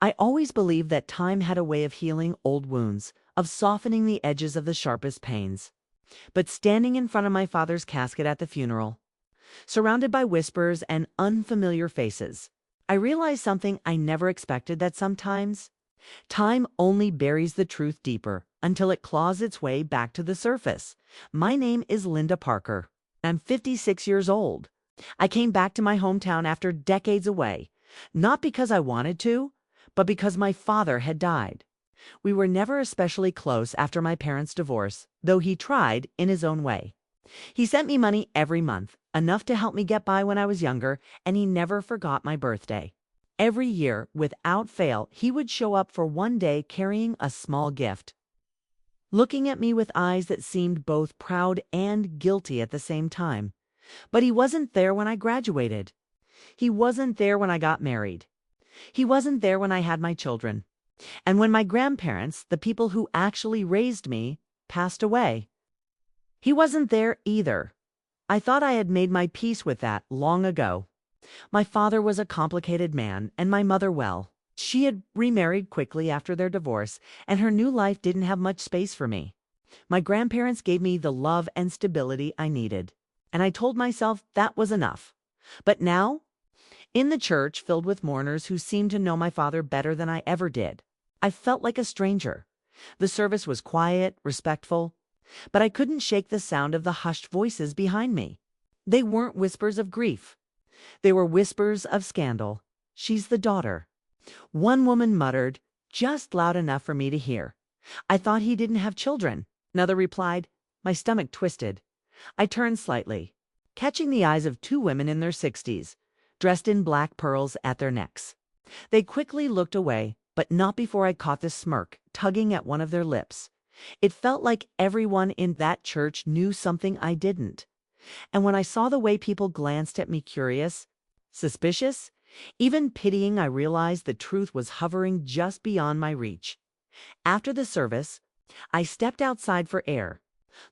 I always believed that time had a way of healing old wounds, of softening the edges of the sharpest pains. But standing in front of my father's casket at the funeral, surrounded by whispers and unfamiliar faces, I realized something I never expected, that sometimes time only buries the truth deeper until it claws its way back to the surface. My name is Linda Parker. I'm 56 years old. I came back to my hometown after decades away, not because I wanted to, but because my father had died. We were never especially close after my parents' divorce, though he tried in his own way. He sent me money every month, enough to help me get by when I was younger, and he never forgot my birthday. Every year, without fail, he would show up for one day carrying a small gift, looking at me with eyes that seemed both proud and guilty at the same time. But he wasn't there when I graduated. He wasn't there when I got married. He wasn't there when I had my children. And when my grandparents, the people who actually raised me, passed away, he wasn't there either. I thought I had made my peace with that long ago. My father was a complicated man, and my mother, well, she had remarried quickly after their divorce, and her new life didn't have much space for me. My grandparents gave me the love and stability I needed, and I told myself that was enough. But now, in the church filled with mourners who seemed to know my father better than I ever did, I felt like a stranger. The service was quiet, respectful, but I couldn't shake the sound of the hushed voices behind me. They weren't whispers of grief. They were whispers of scandal. "She's the daughter," one woman muttered, just loud enough for me to hear. "I thought he didn't have children," another replied. My stomach twisted. I turned slightly, catching the eyes of two women in their 60s, dressed in black pearls at their necks. They quickly looked away, but not before I caught the smirk tugging at one of their lips. It felt like everyone in that church knew something I didn't. And when I saw the way people glanced at me, curious, suspicious, even pitying, I realized the truth was hovering just beyond my reach. After the service, I stepped outside for air.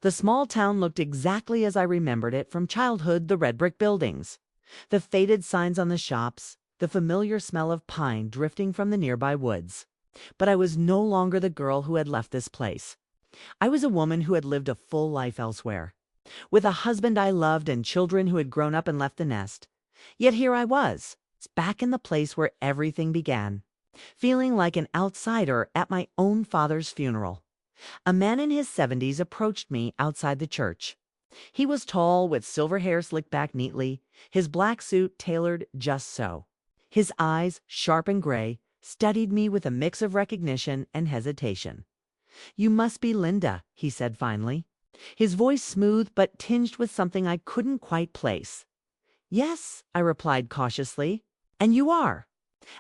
The small town looked exactly as I remembered it from childhood: the red brick buildings, the faded signs on the shops, the familiar smell of pine drifting from the nearby woods. But I was no longer the girl who had left this place. I was a woman who had lived a full life elsewhere, with a husband I loved and children who had grown up and left the nest. Yet here I was, back in the place where everything began, feeling like an outsider at my own father's funeral. A man in his 70s approached me outside the church. He was tall, with silver hair slicked back neatly, his black suit tailored just so. His eyes, sharp and gray, studied me with a mix of recognition and hesitation. "You must be Linda," he said finally, his voice smooth but tinged with something I couldn't quite place. "Yes," I replied cautiously. "And you are?"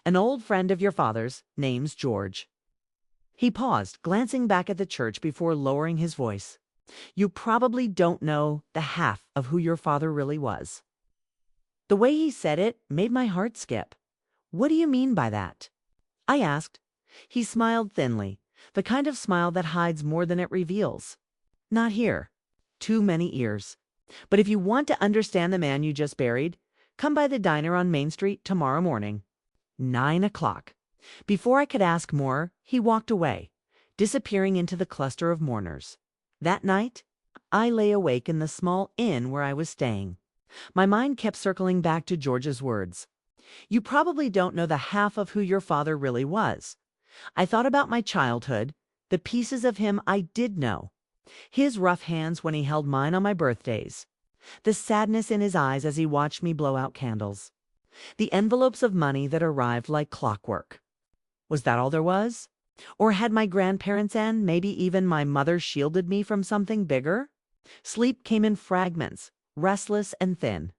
"An old friend of your father's. Name's George." He paused, glancing back at the church before lowering his voice. "You probably don't know the half of who your father really was." The way he said it made my heart skip. "What do you mean by that?" I asked. He smiled thinly, the kind of smile that hides more than it reveals. "Not here. Too many ears. But if you want to understand the man you just buried, come by the diner on Main Street tomorrow morning. 9 o'clock. Before I could ask more, he walked away, disappearing into the cluster of mourners. That night, I lay awake in the small inn where I was staying. My mind kept circling back to George's words. "You probably don't know the half of who your father really was." I thought about my childhood, the pieces of him I did know. His rough hands when he held mine on my birthdays. The sadness in his eyes as he watched me blow out candles. The envelopes of money that arrived like clockwork. Was that all there was? Or had my grandparents and maybe even my mother shielded me from something bigger? Sleep came in fragments, restless and thin.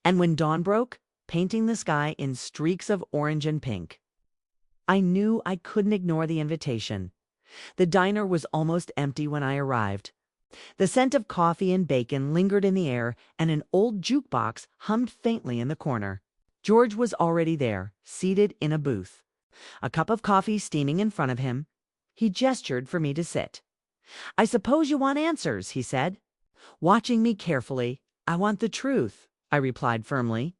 And when dawn broke, painting the sky in streaks of orange and pink, I knew I couldn't ignore the invitation. The diner was almost empty when I arrived. The scent of coffee and bacon lingered in the air, and an old jukebox hummed faintly in the corner. George was already there, seated in a booth, a cup of coffee steaming in front of him. He gestured for me to sit. "I suppose you want answers," he said. Watching me carefully. "I want the truth," I replied firmly.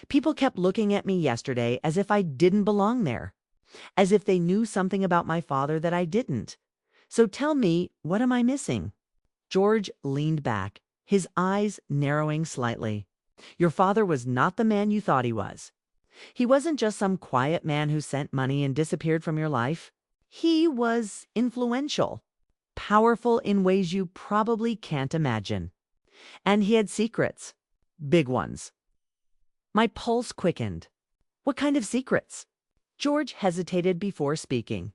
"People kept looking at me yesterday as if I didn't belong there. as if they knew something about my father that I didn't. So tell me, what am I missing? George leaned back, his eyes narrowing slightly. Your father was not the man you thought he was. He wasn't just some quiet man who sent money and disappeared from your life. He was influential, powerful in ways you probably can't imagine. And he had secrets, big ones. My pulse quickened. What kind of secrets? George hesitated before speaking.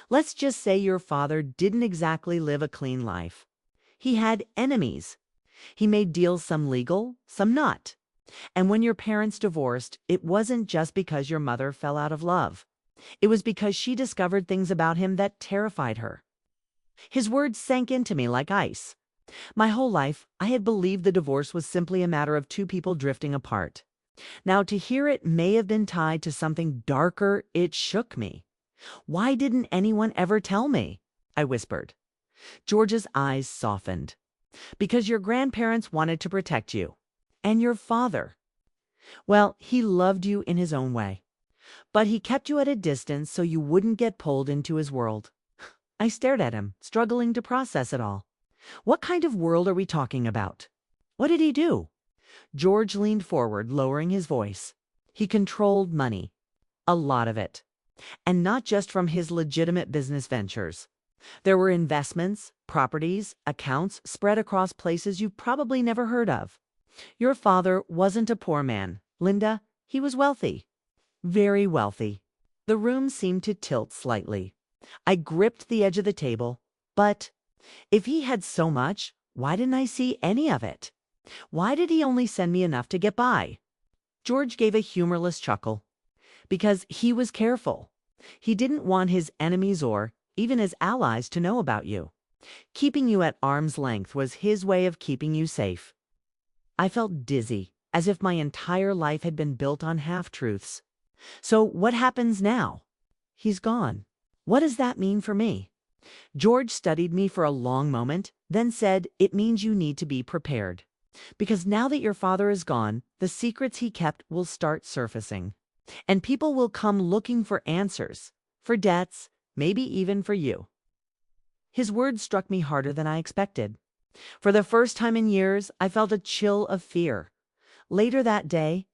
Let's just say your father didn't exactly live a clean life. He had enemies. He made deals, some legal, some not. And when your parents divorced, it wasn't just because your mother fell out of love. It was because she discovered things about him that terrified her. His words sank into me like ice. My whole life, I had believed the divorce was simply a matter of two people drifting apart. Now, to hear it may have been tied to something darker, it shook me. Why didn't anyone ever tell me? I whispered. George's eyes softened. Because your grandparents wanted to protect you. And your father. Well, he loved you in his own way. But he kept you at a distance so you wouldn't get pulled into his world. I stared at him, struggling to process it all. What kind of world are we talking about? What did he do? George leaned forward, lowering his voice. He controlled money. A lot of it. And not just from his legitimate business ventures. There were investments, properties, accounts spread across places you've probably never heard of. Your father wasn't a poor man, Linda. He was wealthy. Very wealthy. The room seemed to tilt slightly. I gripped the edge of the table. But if he had so much, why didn't I see any of it? Why did he only send me enough to get by? George gave a humorless chuckle. Because he was careful. He didn't want his enemies or even his allies to know about you. Keeping you at arm's length was his way of keeping you safe. I felt dizzy, as if my entire life had been built on half-truths. So what happens now? He's gone. What does that mean for me? George studied me for a long moment, then said, it means you need to be prepared. Because now that your father is gone, the secrets he kept will start surfacing. And people will come looking for answers, for debts, maybe even for you. His words struck me harder than I expected. For the first time in years, I felt a chill of fear. Later that day,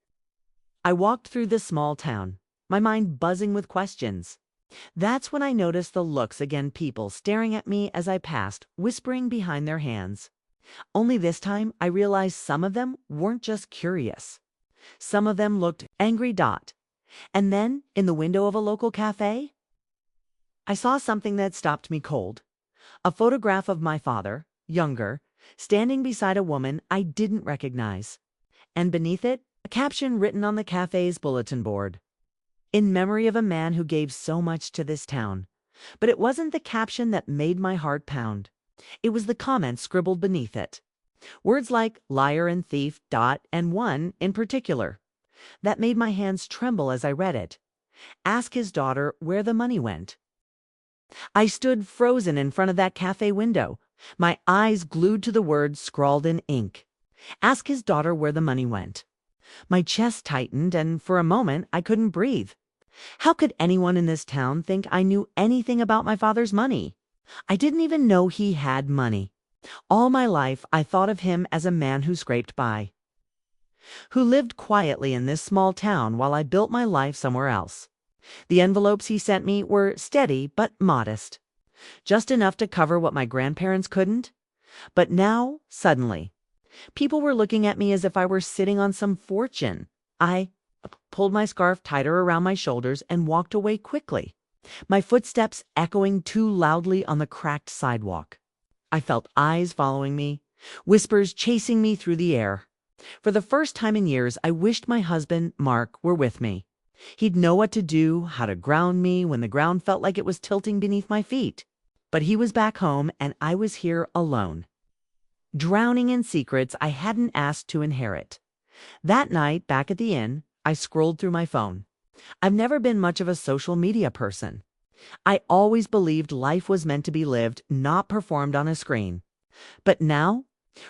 I walked through the small town, my mind buzzing with questions. That's when I noticed the looks again, people staring at me as I passed, whispering behind their hands. Only this time, I realized some of them weren't just curious. Some of them looked angry. And then, in the window of a local cafe, I saw something that stopped me cold. A photograph of my father, younger, standing beside a woman I didn't recognize. And beneath it, a caption written on the cafe's bulletin board. In memory of a man who gave so much to this town. But it wasn't the caption that made my heart pound. It was the comments scribbled beneath it. Words like liar and thief, and one in particular. That made my hands tremble as I read it. Ask his daughter where the money went. I stood frozen in front of that cafe window, my eyes glued to the words scrawled in ink. Ask his daughter where the money went. My chest tightened, and for a moment I couldn't breathe. How could anyone in this town think I knew anything about my father's money? I didn't even know he had money. All my life I thought of him as a man who scraped by, who lived quietly in this small town while I built my life somewhere else. The envelopes he sent me were steady but modest, just enough to cover what my grandparents couldn't. But now, suddenly, people were looking at me as if I were sitting on some fortune. I pulled my scarf tighter around my shoulders and walked away quickly, my footsteps echoing too loudly on the cracked sidewalk. I felt eyes following me, whispers chasing me through the air. For the first time in years, I wished my husband, Mark, were with me. He'd know what to do, how to ground me when the ground felt like it was tilting beneath my feet. But he was back home, and I was here alone, drowning in secrets I hadn't asked to inherit. That night, back at the inn, I scrolled through my phone. I've never been much of a social media person. I always believed life was meant to be lived, not performed on a screen. But now,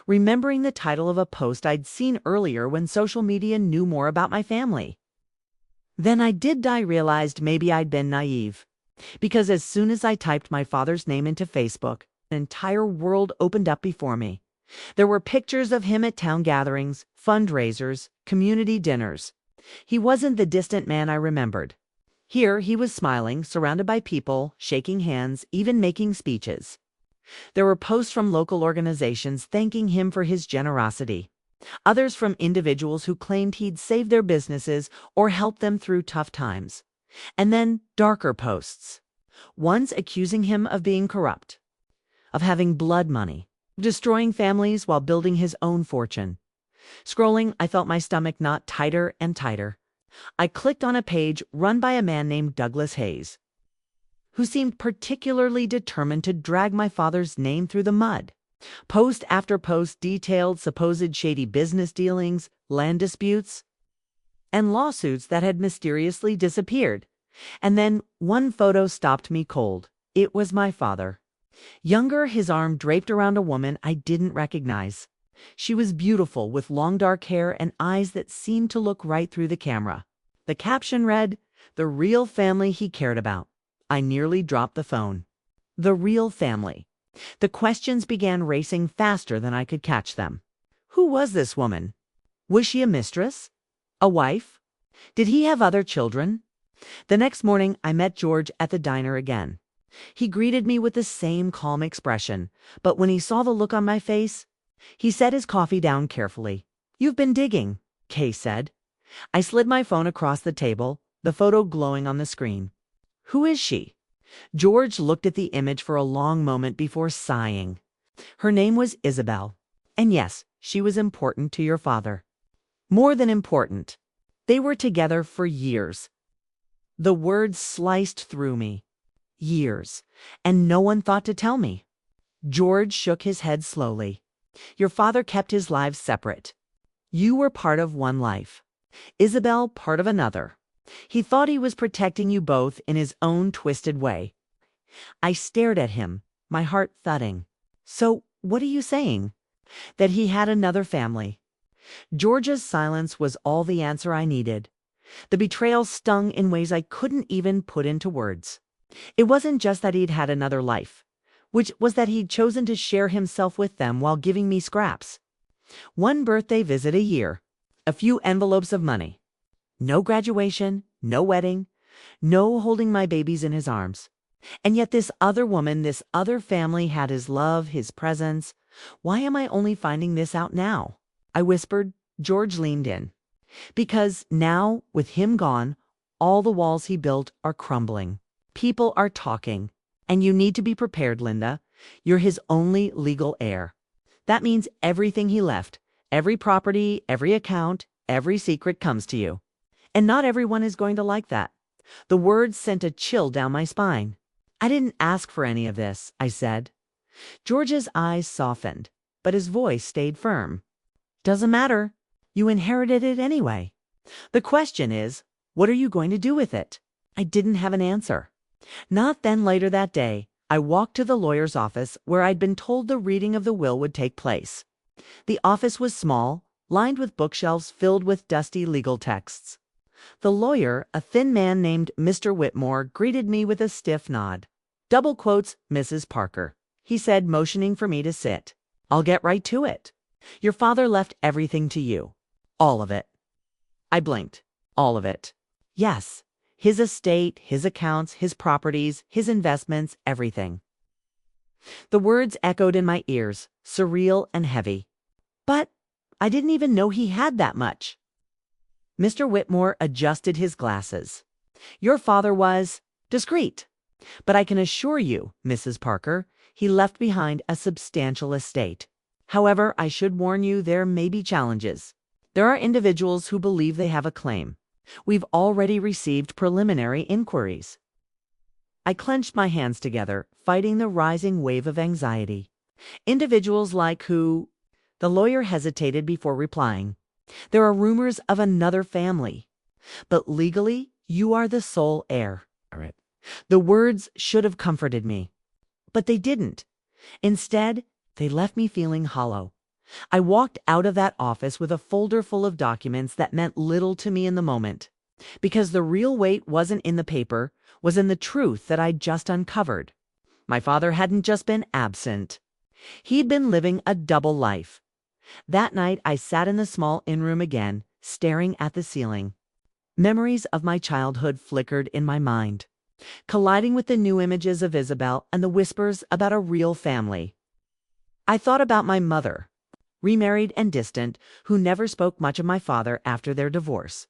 remembering the title of a post I'd seen earlier when social media knew more about my family. Then I realized maybe I'd been naive. Because as soon as I typed my father's name into Facebook, an entire world opened up before me. There were pictures of him at town gatherings, fundraisers, community dinners. He wasn't the distant man I remembered. Here he was smiling, surrounded by people, shaking hands, even making speeches. There were posts from local organizations thanking him for his generosity. Others from individuals who claimed he'd saved their businesses or helped them through tough times. And then darker posts. Ones accusing him of being corrupt, of having blood money, destroying families while building his own fortune. Scrolling, I felt my stomach knot tighter and tighter. I clicked on a page run by a man named Douglas Hayes, who seemed particularly determined to drag my father's name through the mud. Post after post detailed supposed shady business dealings, land disputes, and lawsuits that had mysteriously disappeared. And then one photo stopped me cold. It was my father. Younger, his arm draped around a woman I didn't recognize. She was beautiful, with long dark hair and eyes that seemed to look right through the camera. The caption read, "The real family he cared about." I nearly dropped the phone. The real family. The questions began racing faster than I could catch them. Who was this woman? Was she a mistress? A wife? Did he have other children? The next morning, I met George at the diner again. He greeted me with the same calm expression, but when he saw the look on my face, he set his coffee down carefully. "You've been digging," Kay said. I slid my phone across the table, the photo glowing on the screen. "Who is she?" George looked at the image for a long moment before sighing. "Her name was Isabel. And yes, she was important to your father. More than important. They were together for years." The words sliced through me. Years. And no one thought to tell me. George shook his head slowly. "Your father kept his lives separate. You were part of one life. Isabel part of another. He thought he was protecting you both in his own twisted way." I stared at him, my heart thudding. "So, what are you saying? That he had another family?" George's silence was all the answer I needed. The betrayal stung in ways I couldn't even put into words. It wasn't just that he'd had another life, which was that he'd chosen to share himself with them while giving me scraps. One birthday visit a year, a few envelopes of money. No graduation, no wedding, no holding my babies in his arms. And yet this other woman, this other family had his love, his presence. Why am I only finding this out now? I whispered. George leaned in. "Because now, with him gone, all the walls he built are crumbling. People are talking. And you need to be prepared, Linda. You're his only legal heir. That means everything he left, every property, every account, every secret comes to you. And not everyone is going to like that." The words sent a chill down my spine. "I didn't ask for any of this," I said. George's eyes softened, but his voice stayed firm. "Doesn't matter. You inherited it anyway. The question is, what are you going to do with it?" I didn't have an answer. Not then. Later that day, I walked to the lawyer's office where I'd been told the reading of the will would take place. The office was small, lined with bookshelves filled with dusty legal texts. The lawyer, a thin man named Mr. Whitmore, greeted me with a stiff nod. "Double quotes, Mrs. Parker," he said, motioning for me to sit. "I'll get right to it. Your father left everything to you. All of it." I blinked. All of it. Yes. His estate, his accounts, his properties, his investments, everything. The words echoed in my ears, surreal and heavy. "But I didn't even know he had that much." Mr. Whitmore adjusted his glasses. "Your father was discreet. But I can assure you, Mrs. Parker, he left behind a substantial estate. However, I should warn you there may be challenges. There are individuals who believe they have a claim. We've already received preliminary inquiries." I clenched my hands together, fighting the rising wave of anxiety. "Individuals like who?" The lawyer hesitated before replying. "There are rumors of another family. But legally, you are the sole heir." All right. The words should have comforted me. But they didn't. Instead, they left me feeling hollow. I walked out of that office with a folder full of documents that meant little to me in the moment. Because the real weight wasn't in the paper, was in the truth that I'd just uncovered. My father hadn't just been absent. He'd been living a double life. That night, I sat in the small inn-room again, staring at the ceiling. Memories of my childhood flickered in my mind, colliding with the new images of Isabel and the whispers about a real family. I thought about my mother, remarried and distant, who never spoke much of my father after their divorce.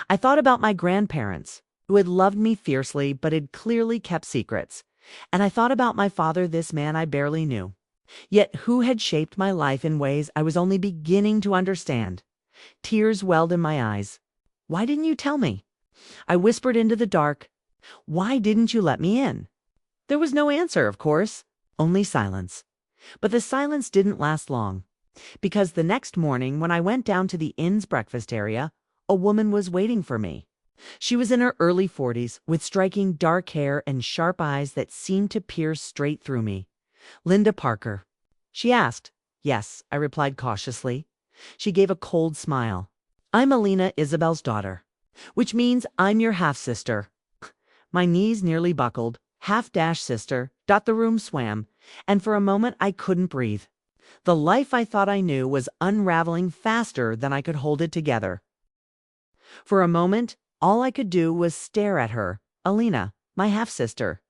I thought about my grandparents, who had loved me fiercely but had clearly kept secrets. And I thought about my father, this man I barely knew, yet who had shaped my life in ways I was only beginning to understand. Tears welled in my eyes. "Why didn't you tell me?" I whispered into the dark. "Why didn't you let me in?" There was no answer, of course, only silence. But the silence didn't last long, because the next morning when I went down to the inn's breakfast area, a woman was waiting for me. She was in her early 40s, with striking dark hair and sharp eyes that seemed to pierce straight through me. "Linda Parker?" she asked. "Yes," I replied cautiously. She gave a cold smile. "I'm Alina, Isabel's daughter, which means I'm your half-sister." My knees nearly buckled. Half-sister. The room swam, and for a moment I couldn't breathe. The life I thought I knew was unraveling faster than I could hold it together. For a moment, all I could do was stare at her, Alina, my half-sister.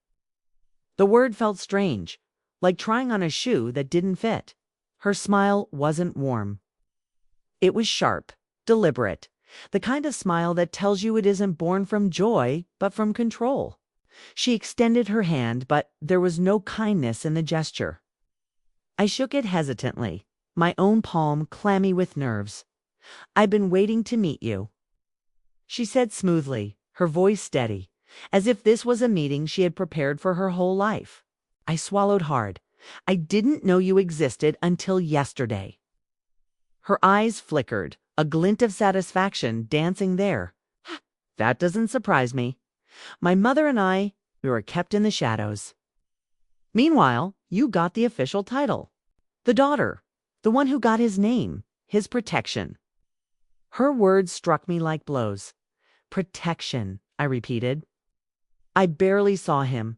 The word felt strange, like trying on a shoe that didn't fit. Her smile wasn't warm. It was sharp, deliberate, the kind of smile that tells you it isn't born from joy, but from control. She extended her hand, but there was no kindness in the gesture. I shook it hesitantly, my own palm clammy with nerves. "I've been waiting to meet you," she said smoothly, her voice steady, as if this was a meeting she had prepared for her whole life. I swallowed hard. "I didn't know you existed until yesterday." Her eyes flickered, a glint of satisfaction dancing there. "That doesn't surprise me. My mother and we were kept in the shadows. Meanwhile, you got the official title. The daughter, the one who got his name, his protection." Her words struck me like blows. "Protection," I repeated. "I barely saw him.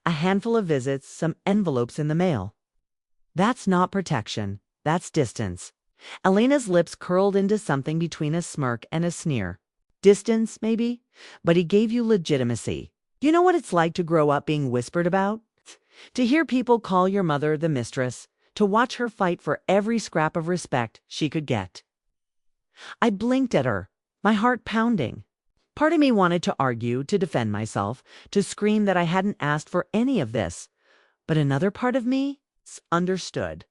A handful of visits, some envelopes in the mail." "That's not protection. That's distance." Elena's lips curled into something between a smirk and a sneer. "Distance, maybe, but he gave you legitimacy. You know what it's like to grow up being whispered about? To hear people call your mother the mistress, to watch her fight for every scrap of respect she could get." I blinked at her, my heart pounding. Part of me wanted to argue, to defend myself, to scream that I hadn't asked for any of this. But another part of me understood,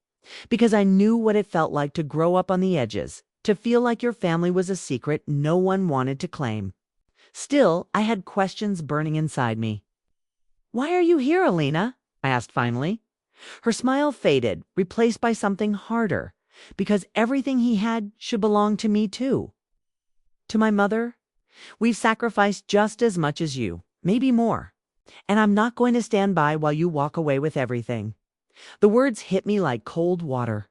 because I knew what it felt like to grow up on the edges, to feel like your family was a secret no one wanted to claim. Still, I had questions burning inside me. "Why are you here, Alina?" I asked finally. Her smile faded, replaced by something harder. "Because everything he had should belong to me too. To my mother. We've sacrificed just as much as you, maybe more. And I'm not going to stand by while you walk away with everything." The words hit me like cold water.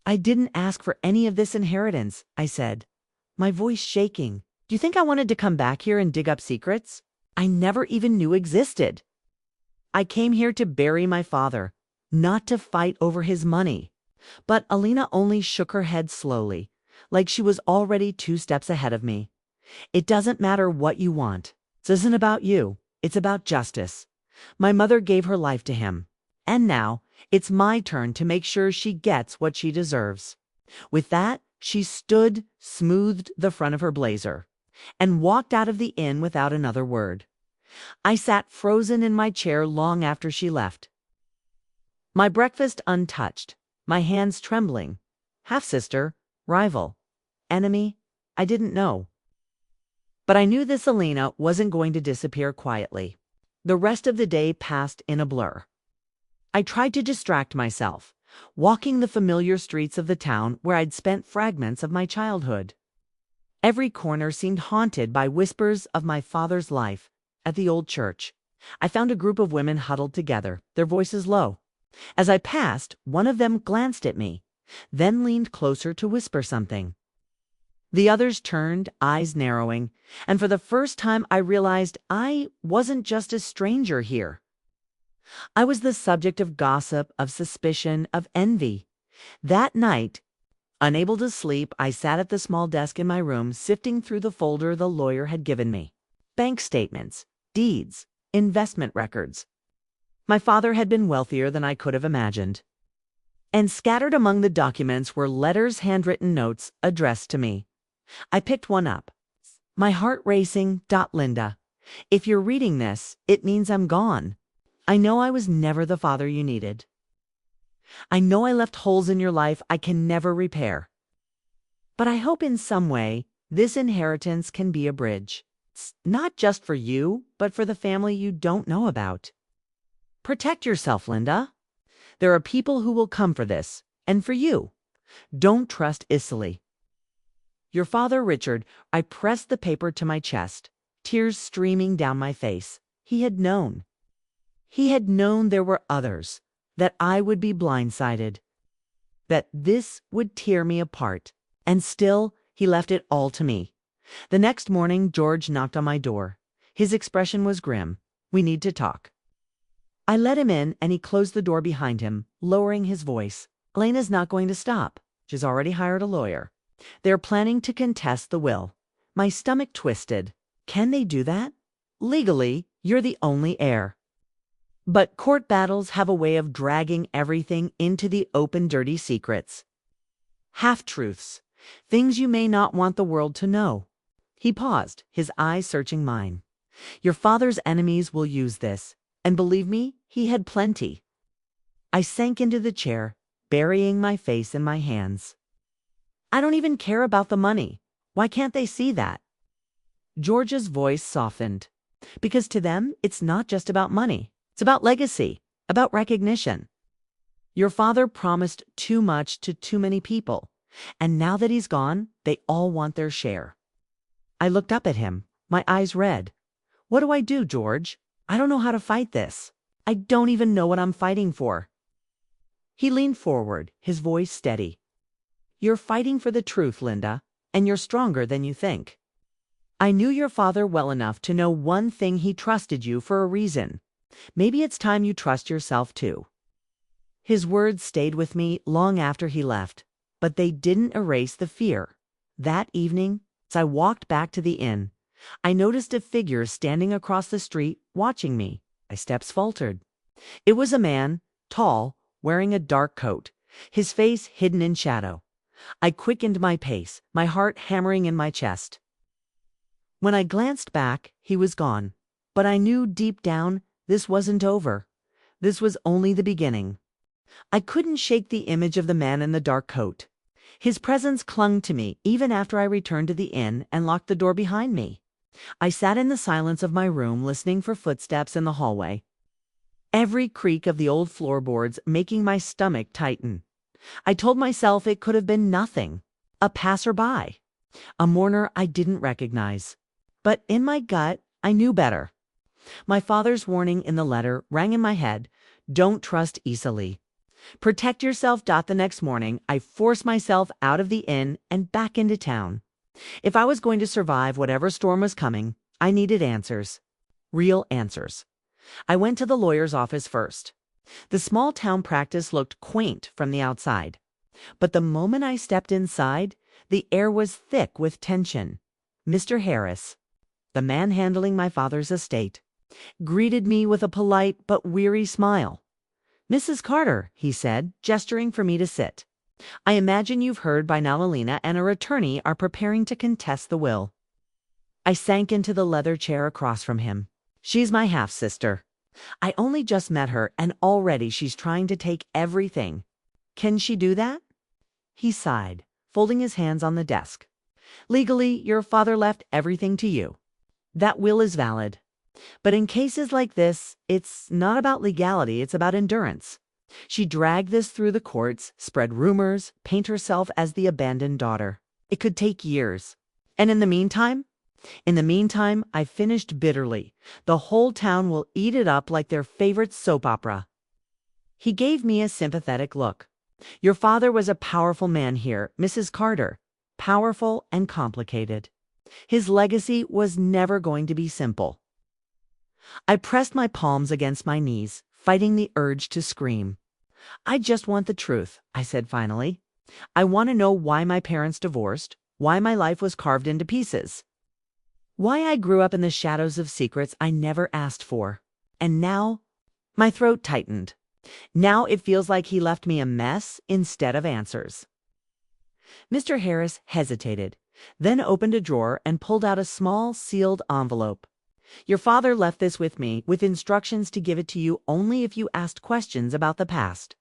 "I didn't ask for any of this inheritance," I said, my voice shaking. "Do you think I wanted to come back here and dig up secrets I never even knew existed? I came here to bury my father, not to fight over his money." But Alina only shook her head slowly, like she was already 2 steps ahead of me. "It doesn't matter what you want. This isn't about you. It's about justice. My mother gave her life to him. And now, it's my turn to make sure she gets what she deserves." With that, she stood, smoothed the front of her blazer, and walked out of the inn without another word. I sat frozen in my chair long after she left. My breakfast untouched, my hands trembling. Half-sister, rival, enemy, I didn't know. But I knew this Alina wasn't going to disappear quietly. The rest of the day passed in a blur. I tried to distract myself, walking the familiar streets of the town where I'd spent fragments of my childhood. Every corner seemed haunted by whispers of my father's life. At the old church, I found a group of women huddled together, their voices low. As I passed, one of them glanced at me, then leaned closer to whisper something. The others turned, eyes narrowing, and for the first time I realized I wasn't just a stranger here. I was the subject of gossip, of suspicion, of envy. That night, unable to sleep, I sat at the small desk in my room, sifting through the folder the lawyer had given me. Bank statements, deeds, investment records. My father had been wealthier than I could have imagined. And scattered among the documents were letters, handwritten notes addressed to me. I picked one up. My heart racing. Linda. If you're reading this, it means I'm gone. I know I was never the father you needed. I know I left holes in your life I can never repair. But I hope in some way this inheritance can be a bridge. It's not just for you, but for the family you don't know about. Protect yourself, Linda. There are people who will come for this, and for you. Don't trust easily. Your father, Richard. I pressed the paper to my chest, tears streaming down my face. He had known. He had known there were others, that I would be blindsided, that this would tear me apart, and still he left it all to me. The next morning, George knocked on my door. His expression was grim. We need to talk. I let him in, and he closed the door behind him, lowering his voice. Elena's not going to stop. She's already hired a lawyer. They're planning to contest the will. My stomach twisted. Can they do that? Legally, you're the only heir. But court battles have a way of dragging everything into the open, dirty secrets. Half-truths. Things you may not want the world to know. He paused, his eyes searching mine. Your father's enemies will use this. And believe me, he had plenty. I sank into the chair, burying my face in my hands. I don't even care about the money. Why can't they see that? George's voice softened. Because to them, it's not just about money. It's about legacy, about recognition. Your father promised too much to too many people, and now that he's gone, they all want their share. I looked up at him, my eyes red. What do I do, George? I don't know how to fight this. I don't even know what I'm fighting for. He leaned forward, his voice steady. You're fighting for the truth, Linda, and you're stronger than you think. I knew your father well enough to know one thing: he trusted you for a reason. Maybe it's time you trust yourself too. His words stayed with me long after he left, but they didn't erase the fear. That evening, as I walked back to the inn, I noticed a figure standing across the street, watching me. My steps faltered. It was a man, tall, wearing a dark coat, his face hidden in shadow. I quickened my pace, my heart hammering in my chest. When I glanced back, he was gone. But I knew deep down this wasn't over. This was only the beginning. I couldn't shake the image of the man in the dark coat. His presence clung to me even after I returned to the inn and locked the door behind me. I sat in the silence of my room, listening for footsteps in the hallway. Every creak of the old floorboards making my stomach tighten. I told myself it could have been nothing. A passerby. A mourner I didn't recognize. But in my gut, I knew better. My father's warning in the letter rang in my head. Don't trust easily. Protect yourself. The next morning, I forced myself out of the inn and back into town. If I was going to survive whatever storm was coming, I needed answers. Real answers. I went to the lawyer's office first. The small town practice looked quaint from the outside. But the moment I stepped inside, the air was thick with tension. Mr. Harris, the man handling my father's estate, greeted me with a polite but weary smile. Mrs. Carter, he said, gesturing for me to sit. I imagine you've heard by now Elena and her attorney are preparing to contest the will. I sank into the leather chair across from him. She's my half-sister. I only just met her, and already she's trying to take everything. Can she do that? He sighed, folding his hands on the desk. Legally, your father left everything to you. That will is valid. But in cases like this, it's not about legality, it's about endurance. She dragged this through the courts, spread rumors, paint herself as the abandoned daughter. It could take years. And in the meantime, I finished bitterly. The whole town will eat it up like their favorite soap opera. He gave me a sympathetic look. Your father was a powerful man here, Mrs. Carter. powerful and complicated. His legacy was never going to be simple. I pressed my palms against my knees, fighting the urge to scream. "I just want the truth," I said finally. "I want to know why my parents divorced, why my life was carved into pieces, why I grew up in the shadows of secrets I never asked for. And now," my throat tightened. "Now it feels like he left me a mess instead of answers." Mr. Harris hesitated, then opened a drawer and pulled out a small sealed envelope. "Your father left this with me, with instructions to give it to you only if you asked questions about the past."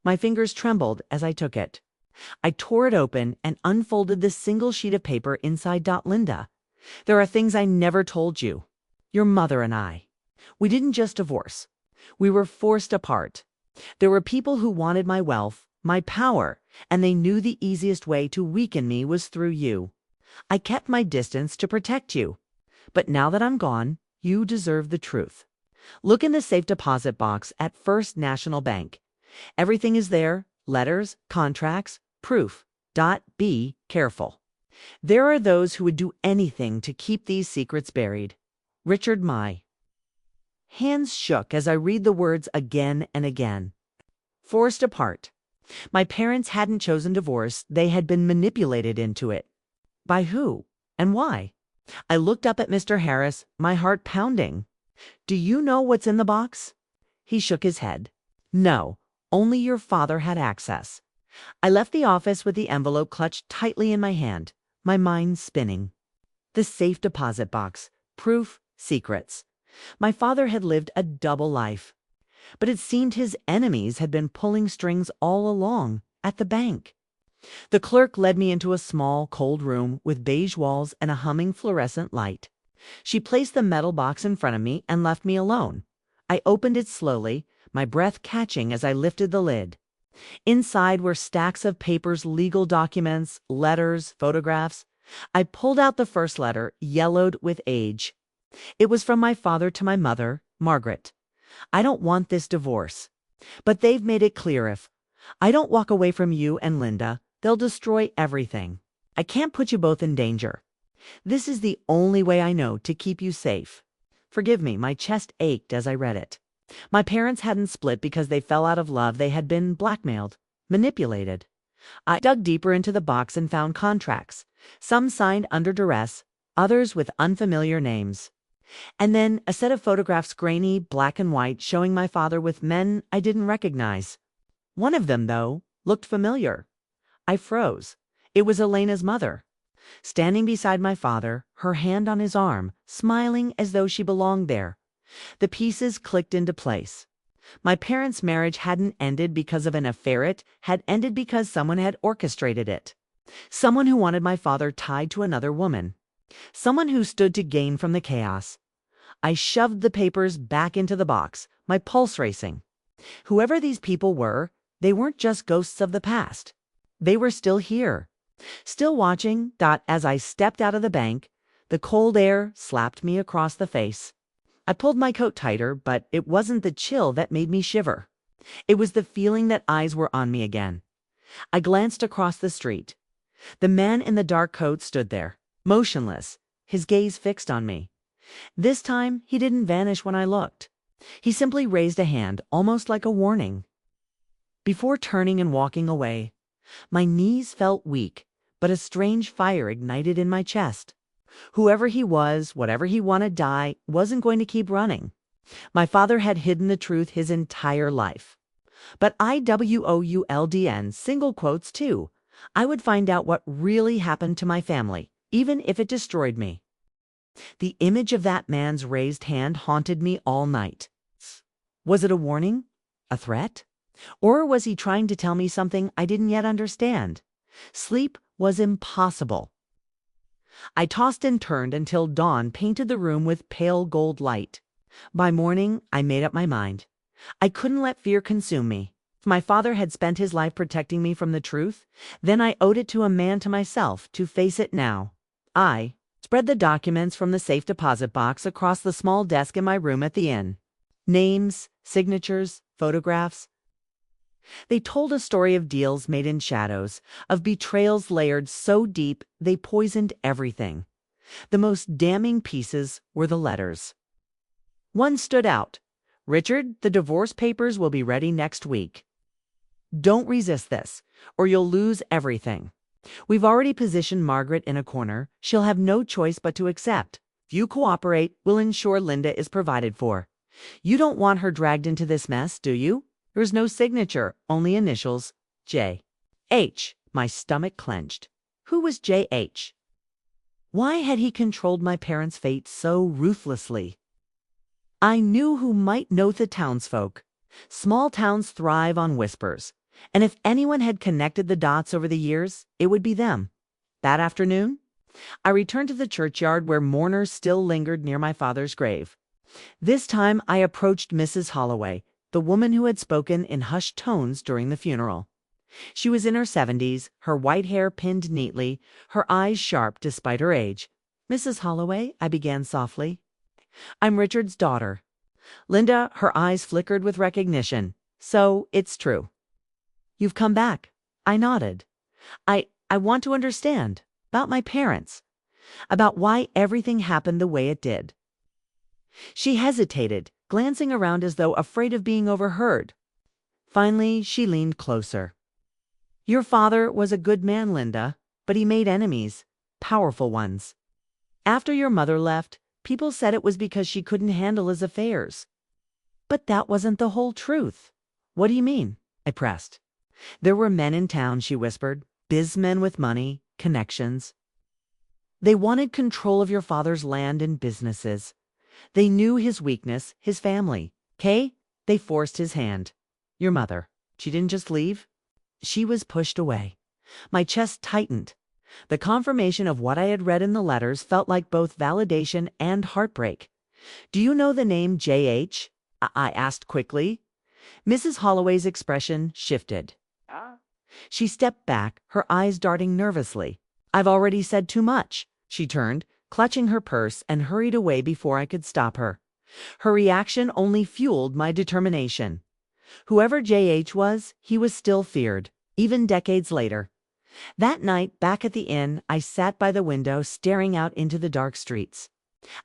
My fingers trembled as I took it. I tore it open and unfolded the single sheet of paper inside. "Linda, there are things I never told you. Your mother and I. We didn't just divorce. We were forced apart. There were people who wanted my wealth, my power, and they knew the easiest way to weaken me was through you. I kept my distance to protect you. But now that I'm gone, you deserve the truth. Look in the safe deposit box at First National Bank. Everything is there: letters, contracts, proof. Be careful. There are those who would do anything to keep these secrets buried. Richard." My hands shook as I read the words again and again. Forced apart. My parents hadn't chosen divorce, they had been manipulated into it. By who? And why? I looked up at Mr. Harris, my heart pounding. "Do you know what's in the box?" He shook his head. "No, only your father had access." I left the office with the envelope clutched tightly in my hand, my mind spinning. The safe deposit box, proof, secrets. My father had lived a double life. But it seemed his enemies had been pulling strings all along, at the bank. The clerk led me into a small, cold room with beige walls and a humming fluorescent light. She placed the metal box in front of me and left me alone. I opened it slowly, my breath catching as I lifted the lid. Inside were stacks of papers, legal documents, letters, photographs. I pulled out the first letter, yellowed with age. It was from my father to my mother, Margaret. "I don't want this divorce. But they've made it clear if I don't walk away from you and Linda, they'll destroy everything. I can't put you both in danger. This is the only way I know to keep you safe." Forgive me, my chest ached as I read it. My parents hadn't split because they fell out of love. They had been blackmailed, manipulated. I dug deeper into the box and found contracts, some signed under duress, others with unfamiliar names. And then a set of photographs, grainy, black and white, showing my father with men I didn't recognize. One of them, though, looked familiar. I froze. It was Elena's mother, standing beside my father, her hand on his arm, smiling as though she belonged there. The pieces clicked into place. My parents' marriage hadn't ended because of an affair. It had ended because someone had orchestrated it. Someone who wanted my father tied to another woman. Someone who stood to gain from the chaos. I shoved the papers back into the box, my pulse racing. Whoever these people were, they weren't just ghosts of the past. They were still here, still watching. As I stepped out of the bank, the cold air slapped me across the face. I pulled my coat tighter, but it wasn't the chill that made me shiver. It was the feeling that eyes were on me again. I glanced across the street. The man in the dark coat stood there, motionless, his gaze fixed on me. This time, he didn't vanish when I looked. He simply raised a hand, almost like a warning. Before turning and walking away, my knees felt weak, but a strange fire ignited in my chest. Whoever he was, whatever he wanted, wasn't going to keep running. My father had hidden the truth his entire life. But IWOULDN, single quotes too. I would find out what really happened to my family, even if it destroyed me. The image of that man's raised hand haunted me all night. Was it a warning? A threat? Or was he trying to tell me something I didn't yet understand? Sleep was impossible. I tossed and turned until dawn painted the room with pale gold light. By morning, I made up my mind. I couldn't let fear consume me. If my father had spent his life protecting me from the truth, then I owed it to a man, to myself, to face it now. I spread the documents from the safe deposit box across the small desk in my room at the inn. Names, signatures, photographs. They told a story of deals made in shadows, of betrayals layered so deep they poisoned everything. The most damning pieces were the letters. One stood out. "Richard, the divorce papers will be ready next week. Don't resist this, or you'll lose everything. We've already positioned Margaret in a corner. She'll have no choice but to accept. If you cooperate, we'll ensure Linda is provided for. You don't want her dragged into this mess, do you?" There's no signature, only initials. J. H. My stomach clenched. Who was J.H.? Why had he controlled my parents' fate so ruthlessly? I knew who might know the townsfolk. Small towns thrive on whispers, and if anyone had connected the dots over the years, it would be them. That afternoon, I returned to the churchyard where mourners still lingered near my father's grave. This time I approached Mrs. Holloway, the woman who had spoken in hushed tones during the funeral. She was in her 70s, her white hair pinned neatly, her eyes sharp despite her age. "Mrs. Holloway," I began softly, "I'm Richard's daughter." Linda, her eyes flickered with recognition. "So, it's true. You've come back." I nodded. I want to understand. About my parents. About why everything happened the way it did." She hesitated, glancing around as though afraid of being overheard. Finally, she leaned closer. "Your father was a good man, Linda, but he made enemies, powerful ones. After your mother left, people said it was because she couldn't handle his affairs. But that wasn't the whole truth." "What do you mean?" I pressed. "There were men in town," she whispered, "bizmen with money, connections. They wanted control of your father's land and businesses. They knew his weakness, his family. Kay, they forced his hand. Your mother, she didn't just leave. She was pushed away." My chest tightened. The confirmation of what I had read in the letters felt like both validation and heartbreak. "Do you know the name J.H.?" I asked quickly. Mrs. Holloway's expression shifted. She stepped back, her eyes darting nervously. "I've already said too much." She turned, clutching her purse, and hurried away before I could stop her. Her reaction only fueled my determination. Whoever J.H. was, he was still feared, even decades later. That night, back at the inn, I sat by the window, staring out into the dark streets.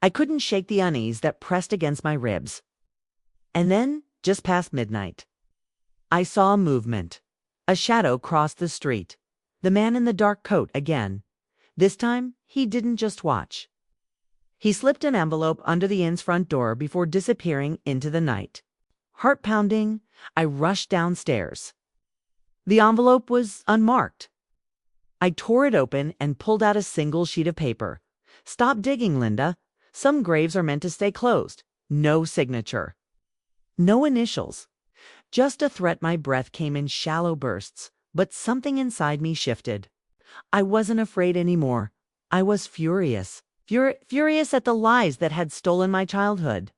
I couldn't shake the unease that pressed against my ribs. And then, just past midnight, I saw a movement. A shadow crossed the street. The man in the dark coat again. This time, he didn't just watch. He slipped an envelope under the inn's front door before disappearing into the night. Heart pounding, I rushed downstairs. The envelope was unmarked. I tore it open and pulled out a single sheet of paper. "Stop digging, Linda. Some graves are meant to stay closed. No signature. No initials. Just a threat." My breath came in shallow bursts, but something inside me shifted. I wasn't afraid anymore. I was furious. Furious at the lies that had stolen my childhood.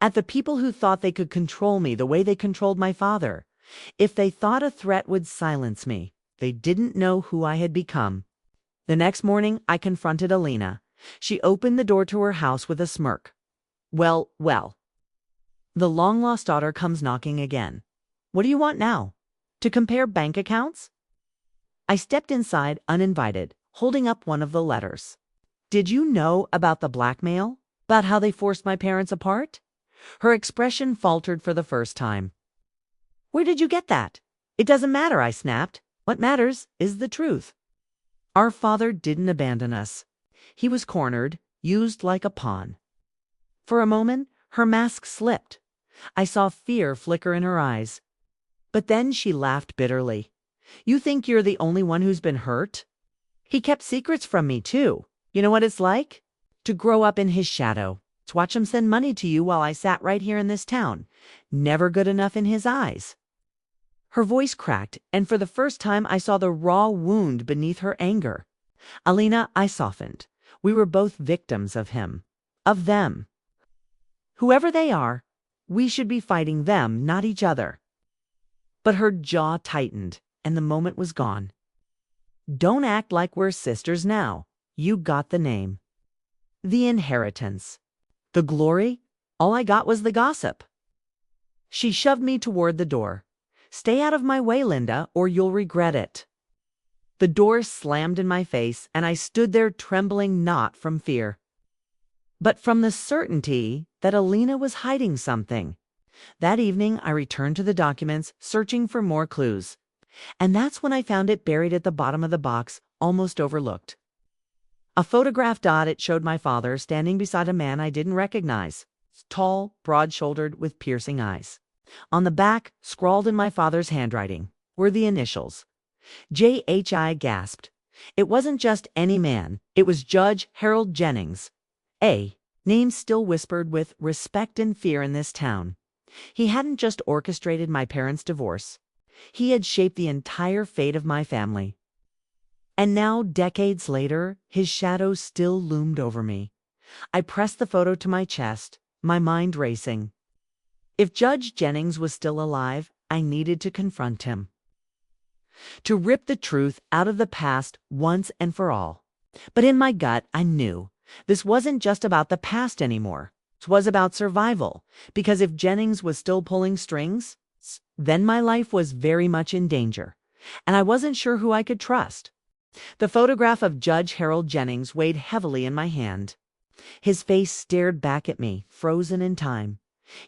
At the people who thought they could control me the way they controlled my father. If they thought a threat would silence me, they didn't know who I had become. The next morning, I confronted Alina. She opened the door to her house with a smirk. Well. The long-lost daughter comes knocking again. "What do you want now? To compare bank accounts?" I stepped inside uninvited, holding up one of the letters. "Did you know about the blackmail? About how they forced my parents apart?" Her expression faltered for the first time. "Where did you get that?" "It doesn't matter," I snapped. "What matters is the truth. Our father didn't abandon us. He was cornered, used like a pawn." For a moment, her mask slipped. I saw fear flicker in her eyes. But then she laughed bitterly. "You think you're the only one who's been hurt? He kept secrets from me, too. You know what it's like? To grow up in his shadow. To watch him send money to you while I sat right here in this town. Never good enough in his eyes." Her voice cracked, and for the first time I saw the raw wound beneath her anger. "Alina," I softened. "We were both victims of him. Of them. Whoever they are, we should be fighting them, not each other." But her jaw tightened, and the moment was gone. "Don't act like we're sisters now. You got the name. The inheritance. The glory? All I got was the gossip." She shoved me toward the door. "Stay out of my way, Linda, or you'll regret it." The door slammed in my face, and I stood there trembling not from fear, but from the certainty that Alina was hiding something. That evening, I returned to the documents, searching for more clues. And that's when I found it buried at the bottom of the box, almost overlooked. A photographed dot. It showed my father standing beside a man I didn't recognize, tall, broad-shouldered, with piercing eyes. On the back, scrawled in my father's handwriting, were the initials. J.H. gasped. It wasn't just any man. It was Judge Harold Jennings. A name still whispered with respect and fear in this town. He hadn't just orchestrated my parents' divorce. He had shaped the entire fate of my family. And now, decades later, his shadow still loomed over me. I pressed the photo to my chest, my mind racing. If Judge Jennings was still alive, I needed to confront him. To rip the truth out of the past once and for all. But in my gut, I knew this wasn't just about the past anymore. It was about survival, because if Jennings was still pulling strings, then my life was very much in danger, and I wasn't sure who I could trust. The photograph of Judge Harold Jennings weighed heavily in my hand. His face stared back at me, frozen in time.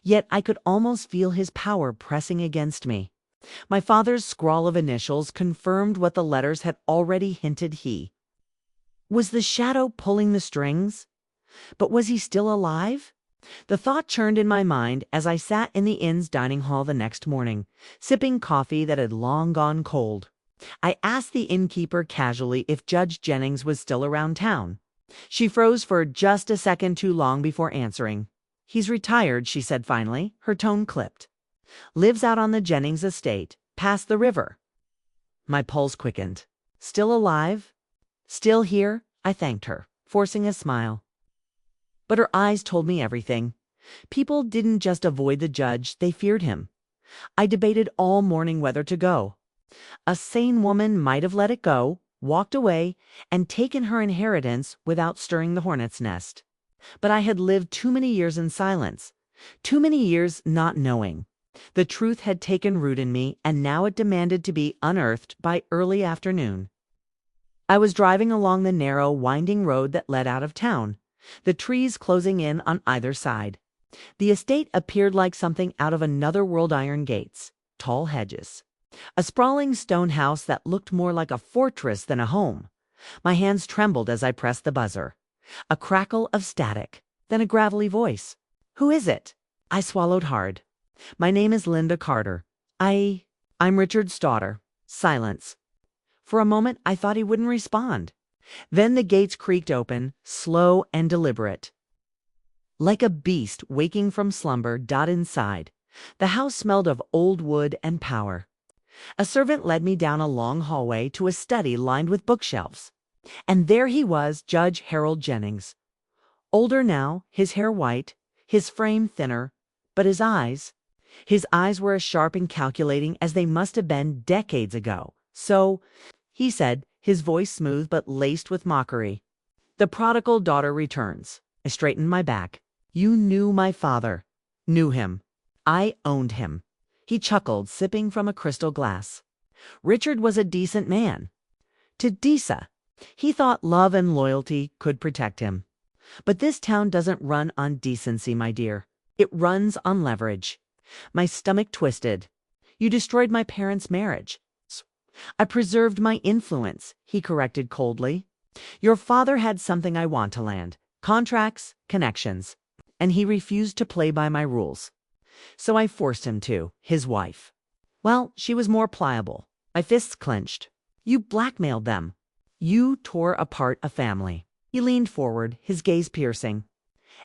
Yet I could almost feel his power pressing against me. My father's scrawl of initials confirmed what the letters had already hinted. He was the shadow pulling the strings? But was he still alive? The thought churned in my mind as I sat in the inn's dining hall the next morning, sipping coffee that had long gone cold. I asked the innkeeper casually if Judge Jennings was still around town. She froze for just a second too long before answering. "He's retired," she said finally, her tone clipped. "Lives out on the Jennings estate, past the river." My pulse quickened. Still alive? Still here? I thanked her, forcing a smile. But her eyes told me everything. People didn't just avoid the judge, they feared him. I debated all morning whether to go. A sane woman might have let it go, walked away, and taken her inheritance without stirring the hornet's nest. But I had lived too many years in silence, too many years not knowing. The truth had taken root in me, and now it demanded to be unearthed by early afternoon. I was driving along the narrow, winding road that led out of town, the trees closing in on either side. The estate appeared like something out of another world. Iron gates, tall hedges, a sprawling stone house that looked more like a fortress than a home. My hands trembled as I pressed the buzzer. A crackle of static, then a gravelly voice. "Who is it?" I swallowed hard. "My name is Linda Carter. I'm Richard's daughter." Silence. For a moment, I thought he wouldn't respond. Then the gates creaked open, slow and deliberate. Like a beast waking from slumber, inside. The house smelled of old wood and power. A servant led me down a long hallway to a study lined with bookshelves. And there he was, Judge Harold Jennings. Older now, his hair white, his frame thinner, but his eyes were as sharp and calculating as they must have been decades ago. "So," he said, his voice smooth but laced with mockery, "the prodigal daughter returns." I straightened my back. "You knew my father." "Knew him. I owned him." He chuckled, sipping from a crystal glass. "Richard was a decent man." To Disa. He thought love and loyalty could protect him. But this town doesn't run on decency, my dear. It runs on leverage. My stomach twisted. "You destroyed my parents' marriage." "I preserved my influence," he corrected coldly. "Your father had something I want to land. Contracts, connections. And he refused to play by my rules. So I forced him to, his wife. Well, she was more pliable." My fists clenched. "You blackmailed them. You tore apart a family." He leaned forward, his gaze piercing.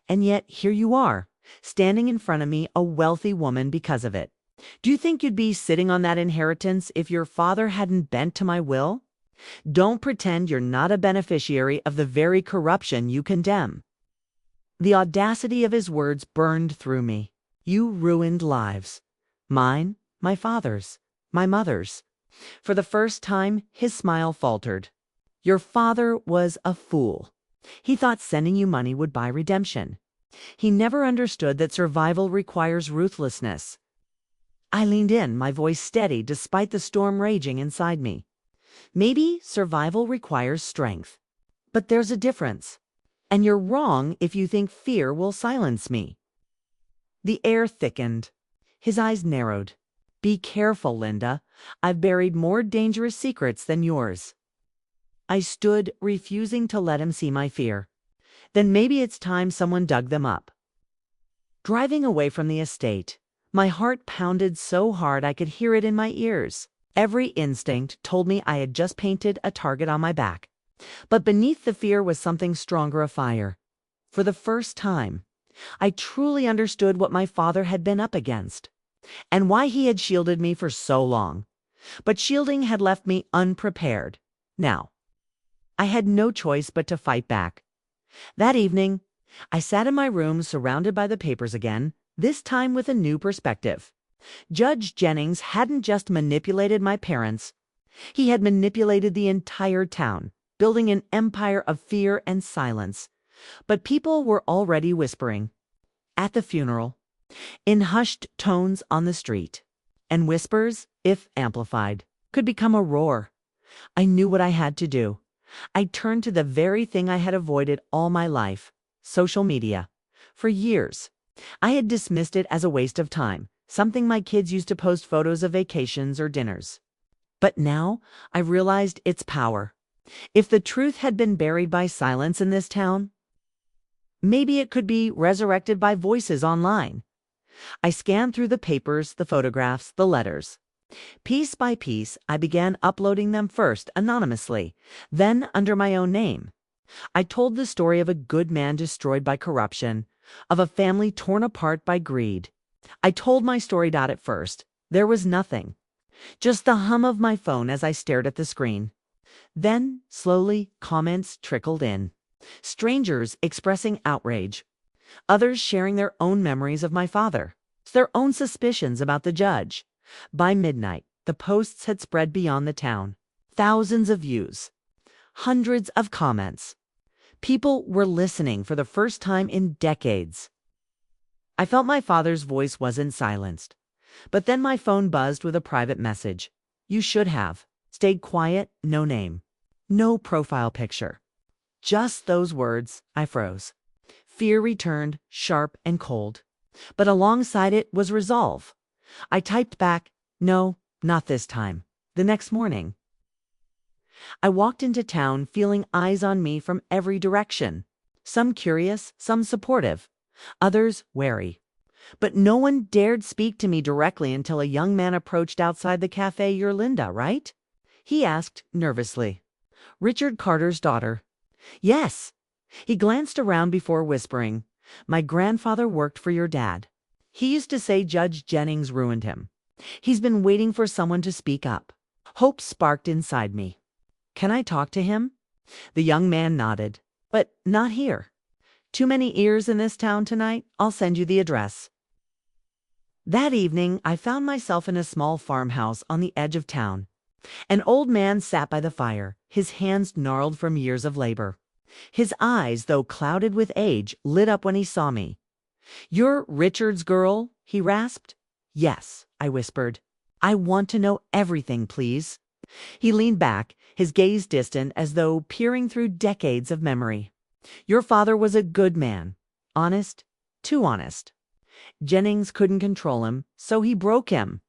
"And yet here you are, standing in front of me, a wealthy woman because of it. Do you think you'd be sitting on that inheritance if your father hadn't bent to my will? Don't pretend you're not a beneficiary of the very corruption you condemn." The audacity of his words burned through me. "You ruined lives. Mine, my father's, my mother's." For the first time, his smile faltered. "Your father was a fool. He thought sending you money would buy redemption. He never understood that survival requires ruthlessness." I leaned in, my voice steady despite the storm raging inside me. Maybe survival requires strength. But there's a difference. And you're wrong if you think fear will silence me. The air thickened. His eyes narrowed. Be careful, Linda. I've buried more dangerous secrets than yours. I stood, refusing to let him see my fear. Then maybe it's time someone dug them up. Driving away from the estate, my heart pounded so hard I could hear it in my ears. Every instinct told me I had just painted a target on my back. But beneath the fear was something stronger afire. For the first time, I truly understood what my father had been up against, and why he had shielded me for so long. But shielding had left me unprepared. Now, I had no choice but to fight back. That evening, I sat in my room surrounded by the papers again, this time with a new perspective. Judge Jennings hadn't just manipulated my parents. He had manipulated the entire town, building an empire of fear and silence. But people were already whispering. At the funeral, in hushed tones on the street. And whispers, if amplified, could become a roar. I knew what I had to do. I turned to the very thing I had avoided all my life, social media. For years, I had dismissed it as a waste of time, something my kids used to post photos of vacations or dinners. But now I realized its power. If the truth had been buried by silence in this town, maybe it could be resurrected by voices online. I scanned through the papers, the photographs, the letters. Piece by piece, I began uploading them first anonymously, then under my own name. I told the story of a good man destroyed by corruption, of a family torn apart by greed. I told my story. At first, there was nothing. Just the hum of my phone as I stared at the screen. Then, slowly, comments trickled in. Strangers expressing outrage. Others sharing their own memories of my father. Their own suspicions about the judge. By midnight, the posts had spread beyond the town. Thousands of views. Hundreds of comments. People were listening for the first time in decades. I felt my father's voice wasn't silenced. But then my phone buzzed with a private message. You should have. Stayed quiet, no name. No profile picture. Just those words. I froze. Fear returned, sharp and cold. But alongside it was resolve. I typed back, no, not this time. The next morning. I walked into town feeling eyes on me from every direction. Some curious, some supportive, others wary. But no one dared speak to me directly until a young man approached outside the cafe. You're Linda, right? He asked nervously. Richard Carter's daughter. Yes. He glanced around before whispering, my grandfather worked for your dad. He used to say Judge Jennings ruined him. He's been waiting for someone to speak up. Hope sparked inside me. Can I talk to him? The young man nodded. But not here. Too many ears in this town tonight. I'll send you the address. That evening, I found myself in a small farmhouse on the edge of town. An old man sat by the fire, his hands gnarled from years of labor. His eyes, though clouded with age, lit up when he saw me. You're Richard's girl? He rasped. Yes, I whispered. I want to know everything, please. He leaned back, his gaze distant as though peering through decades of memory. Your father was a good man. Honest, too honest. Jennings couldn't control him, so he broke him.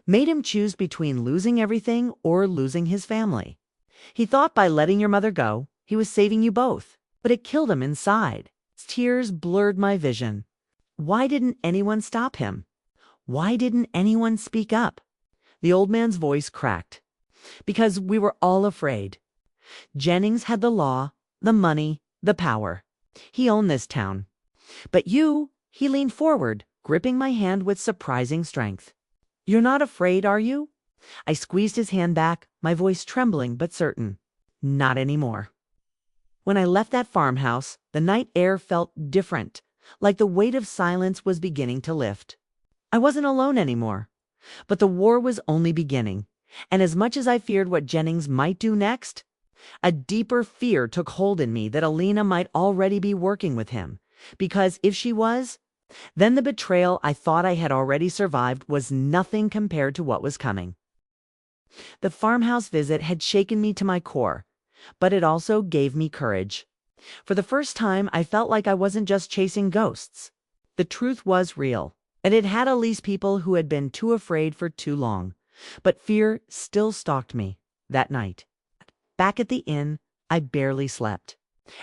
Made him choose between losing everything or losing his family. He thought by letting your mother go, he was saving you both, but it killed him inside. Tears blurred my vision. Why didn't anyone stop him? Why didn't anyone speak up? The old man's voice cracked. Because we were all afraid. Jennings had the law, the money, the power. He owned this town. But you, he leaned forward, gripping my hand with surprising strength. You're not afraid, are you? I squeezed his hand back, my voice trembling but certain. Not anymore. When I left that farmhouse, the night air felt different, like the weight of silence was beginning to lift. I wasn't alone anymore. But the war was only beginning, and as much as I feared what Jennings might do next, a deeper fear took hold in me that Alina might already be working with him, because if she was, Then the betrayal I thought I had already survived was nothing compared to what was coming. The farmhouse visit had shaken me to my core, but it also gave me courage. For the first time, I felt like I wasn't just chasing ghosts. The truth was real, and it had at least people who had been too afraid for too long. But fear still stalked me that night. Back at the inn, I barely slept.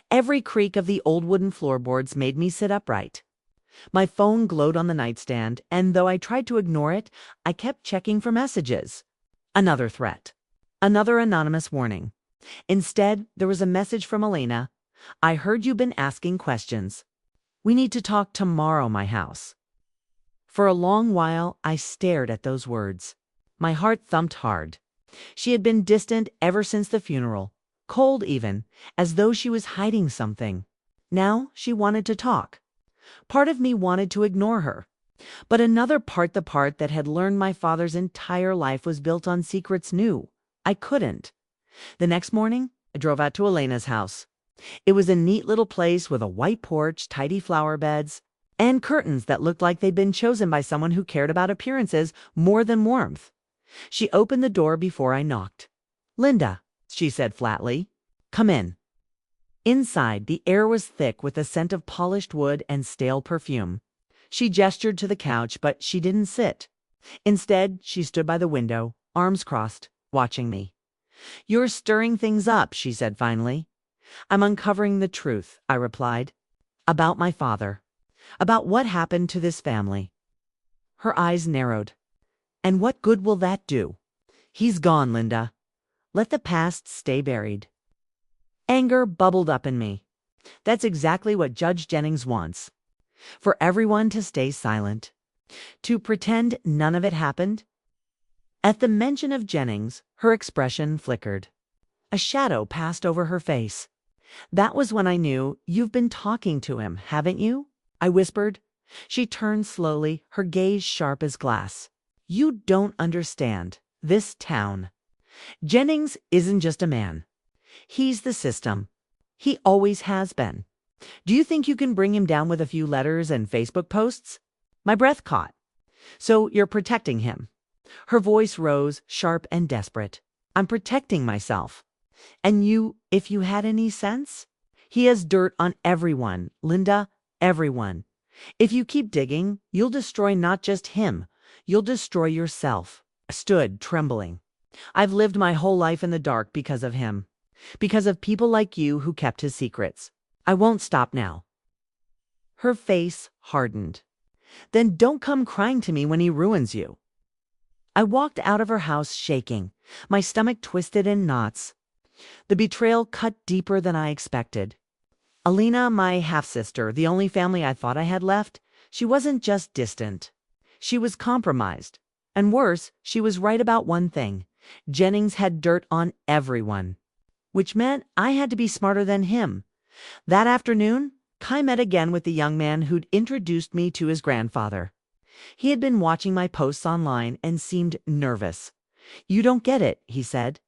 Every creak of the old wooden floorboards made me sit upright. My phone glowed on the nightstand, and though I tried to ignore it, I kept checking for messages. Another threat. Another anonymous warning. Instead, there was a message from Elena. I heard you've been asking questions. We need to talk tomorrow, my house. For a long while, I stared at those words. My heart thumped hard. She had been distant ever since the funeral, cold even, as though she was hiding something. Now she wanted to talk. Part of me wanted to ignore her. But another part, the part that had learned my father's entire life was built on secrets, knew I couldn't. The next morning, I drove out to Elena's house. It was a neat little place with a white porch, tidy flower beds, and curtains that looked like they'd been chosen by someone who cared about appearances more than warmth. She opened the door before I knocked. "Linda," she said flatly, "come in." Inside, the air was thick with the scent of polished wood and stale perfume. She gestured to the couch, but she didn't sit. Instead, she stood by the window, arms crossed, watching me. "You're stirring things up," she said finally. "I'm uncovering the truth," I replied. "About my father. About what happened to this family." Her eyes narrowed. "And what good will that do? He's gone, Linda. Let the past stay buried." Anger bubbled up in me. That's exactly what Judge Jennings wants. For everyone to stay silent. To pretend none of it happened. At the mention of Jennings, her expression flickered. A shadow passed over her face. That was when I knew. "You've been talking to him, haven't you?" I whispered. She turned slowly, her gaze sharp as glass. "You don't understand. This town. Jennings isn't just a man. He's the system. He always has been. Do you think you can bring him down with a few letters and Facebook posts?" My breath caught. "So you're protecting him." Her voice rose, sharp and desperate. "I'm protecting myself. And you, if you had any sense? He has dirt on everyone, Linda, everyone. If you keep digging, you'll destroy not just him, you'll destroy yourself." I stood, trembling. "I've lived my whole life in the dark because of him. Because of people like you who kept his secrets. I won't stop now." Her face hardened. "Then don't come crying to me when he ruins you." I walked out of her house shaking, my stomach twisted in knots. The betrayal cut deeper than I expected. Alina, my half-sister, the only family I thought I had left, she wasn't just distant. She was compromised. And worse, she was right about one thing. Jennings had dirt on everyone. Which meant I had to be smarter than him. That afternoon, Kai met again with the young man who'd introduced me to his grandfather. He had been watching my posts online and seemed nervous. "You don't get it," he said.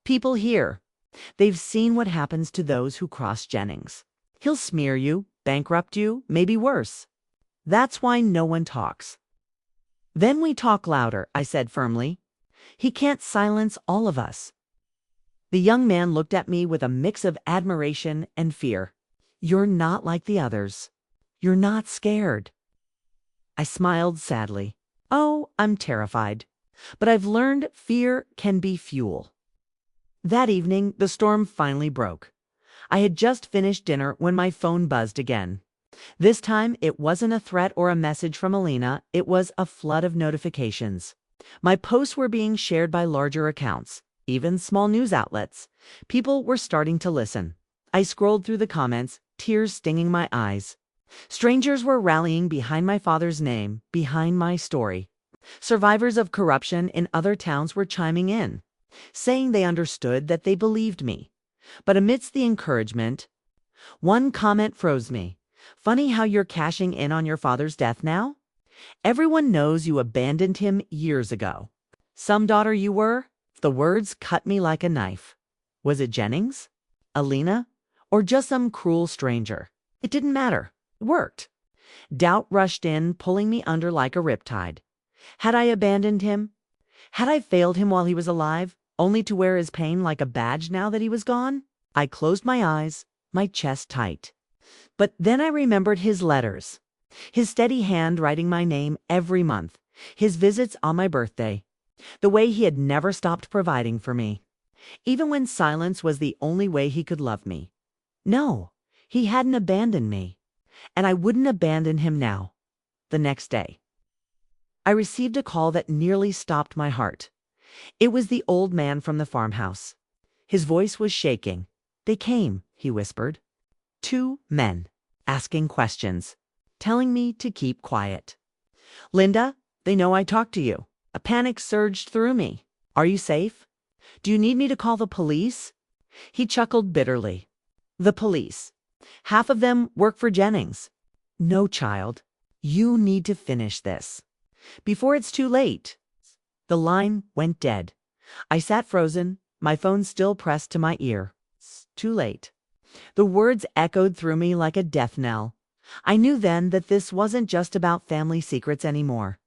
"People here. They've seen what happens to those who cross Jennings. He'll smear you, bankrupt you, maybe worse. That's why no one talks." "Then we talk louder," I said firmly. "He can't silence all of us." The young man looked at me with a mix of admiration and fear. "You're not like the others. You're not scared." I smiled sadly. "Oh, I'm terrified. But I've learned fear can be fuel." That evening, the storm finally broke. I had just finished dinner when my phone buzzed again. This time, it wasn't a threat or a message from Alina. It was a flood of notifications. My posts were being shared by larger accounts, even small news outlets. People were starting to listen. I scrolled through the comments, tears stinging my eyes. Strangers were rallying behind my father's name, behind my story. Survivors of corruption in other towns were chiming in, saying they understood, that they believed me. But amidst the encouragement, one comment froze me. "Funny how you're cashing in on your father's death now? Everyone knows you abandoned him years ago. Some daughter you were?" The words cut me like a knife. Was it Jennings? Alina? Or just some cruel stranger? It didn't matter. It worked. Doubt rushed in, pulling me under like a riptide. Had I abandoned him? Had I failed him while he was alive, only to wear his pain like a badge now that he was gone? I closed my eyes, my chest tight. But then I remembered his letters, his steady hand writing my name every month, his visits on my birthday, the way he had never stopped providing for me, even when silence was the only way he could love me. No, he hadn't abandoned me, and I wouldn't abandon him now. The next day, I received a call that nearly stopped my heart. It was the old man from the farmhouse. His voice was shaking. "They came," he whispered. "Two men, asking questions, telling me to keep quiet. Linda, they know I talked to you." A panic surged through me. "Are you safe? Do you need me to call the police?" He chuckled bitterly. "The police. Half of them work for Jennings." "No, child. You need to finish this before it's too late." The line went dead. I sat frozen, my phone still pressed to my ear. Too late. The words echoed through me like a death knell. I knew then that this wasn't just about family secrets anymore.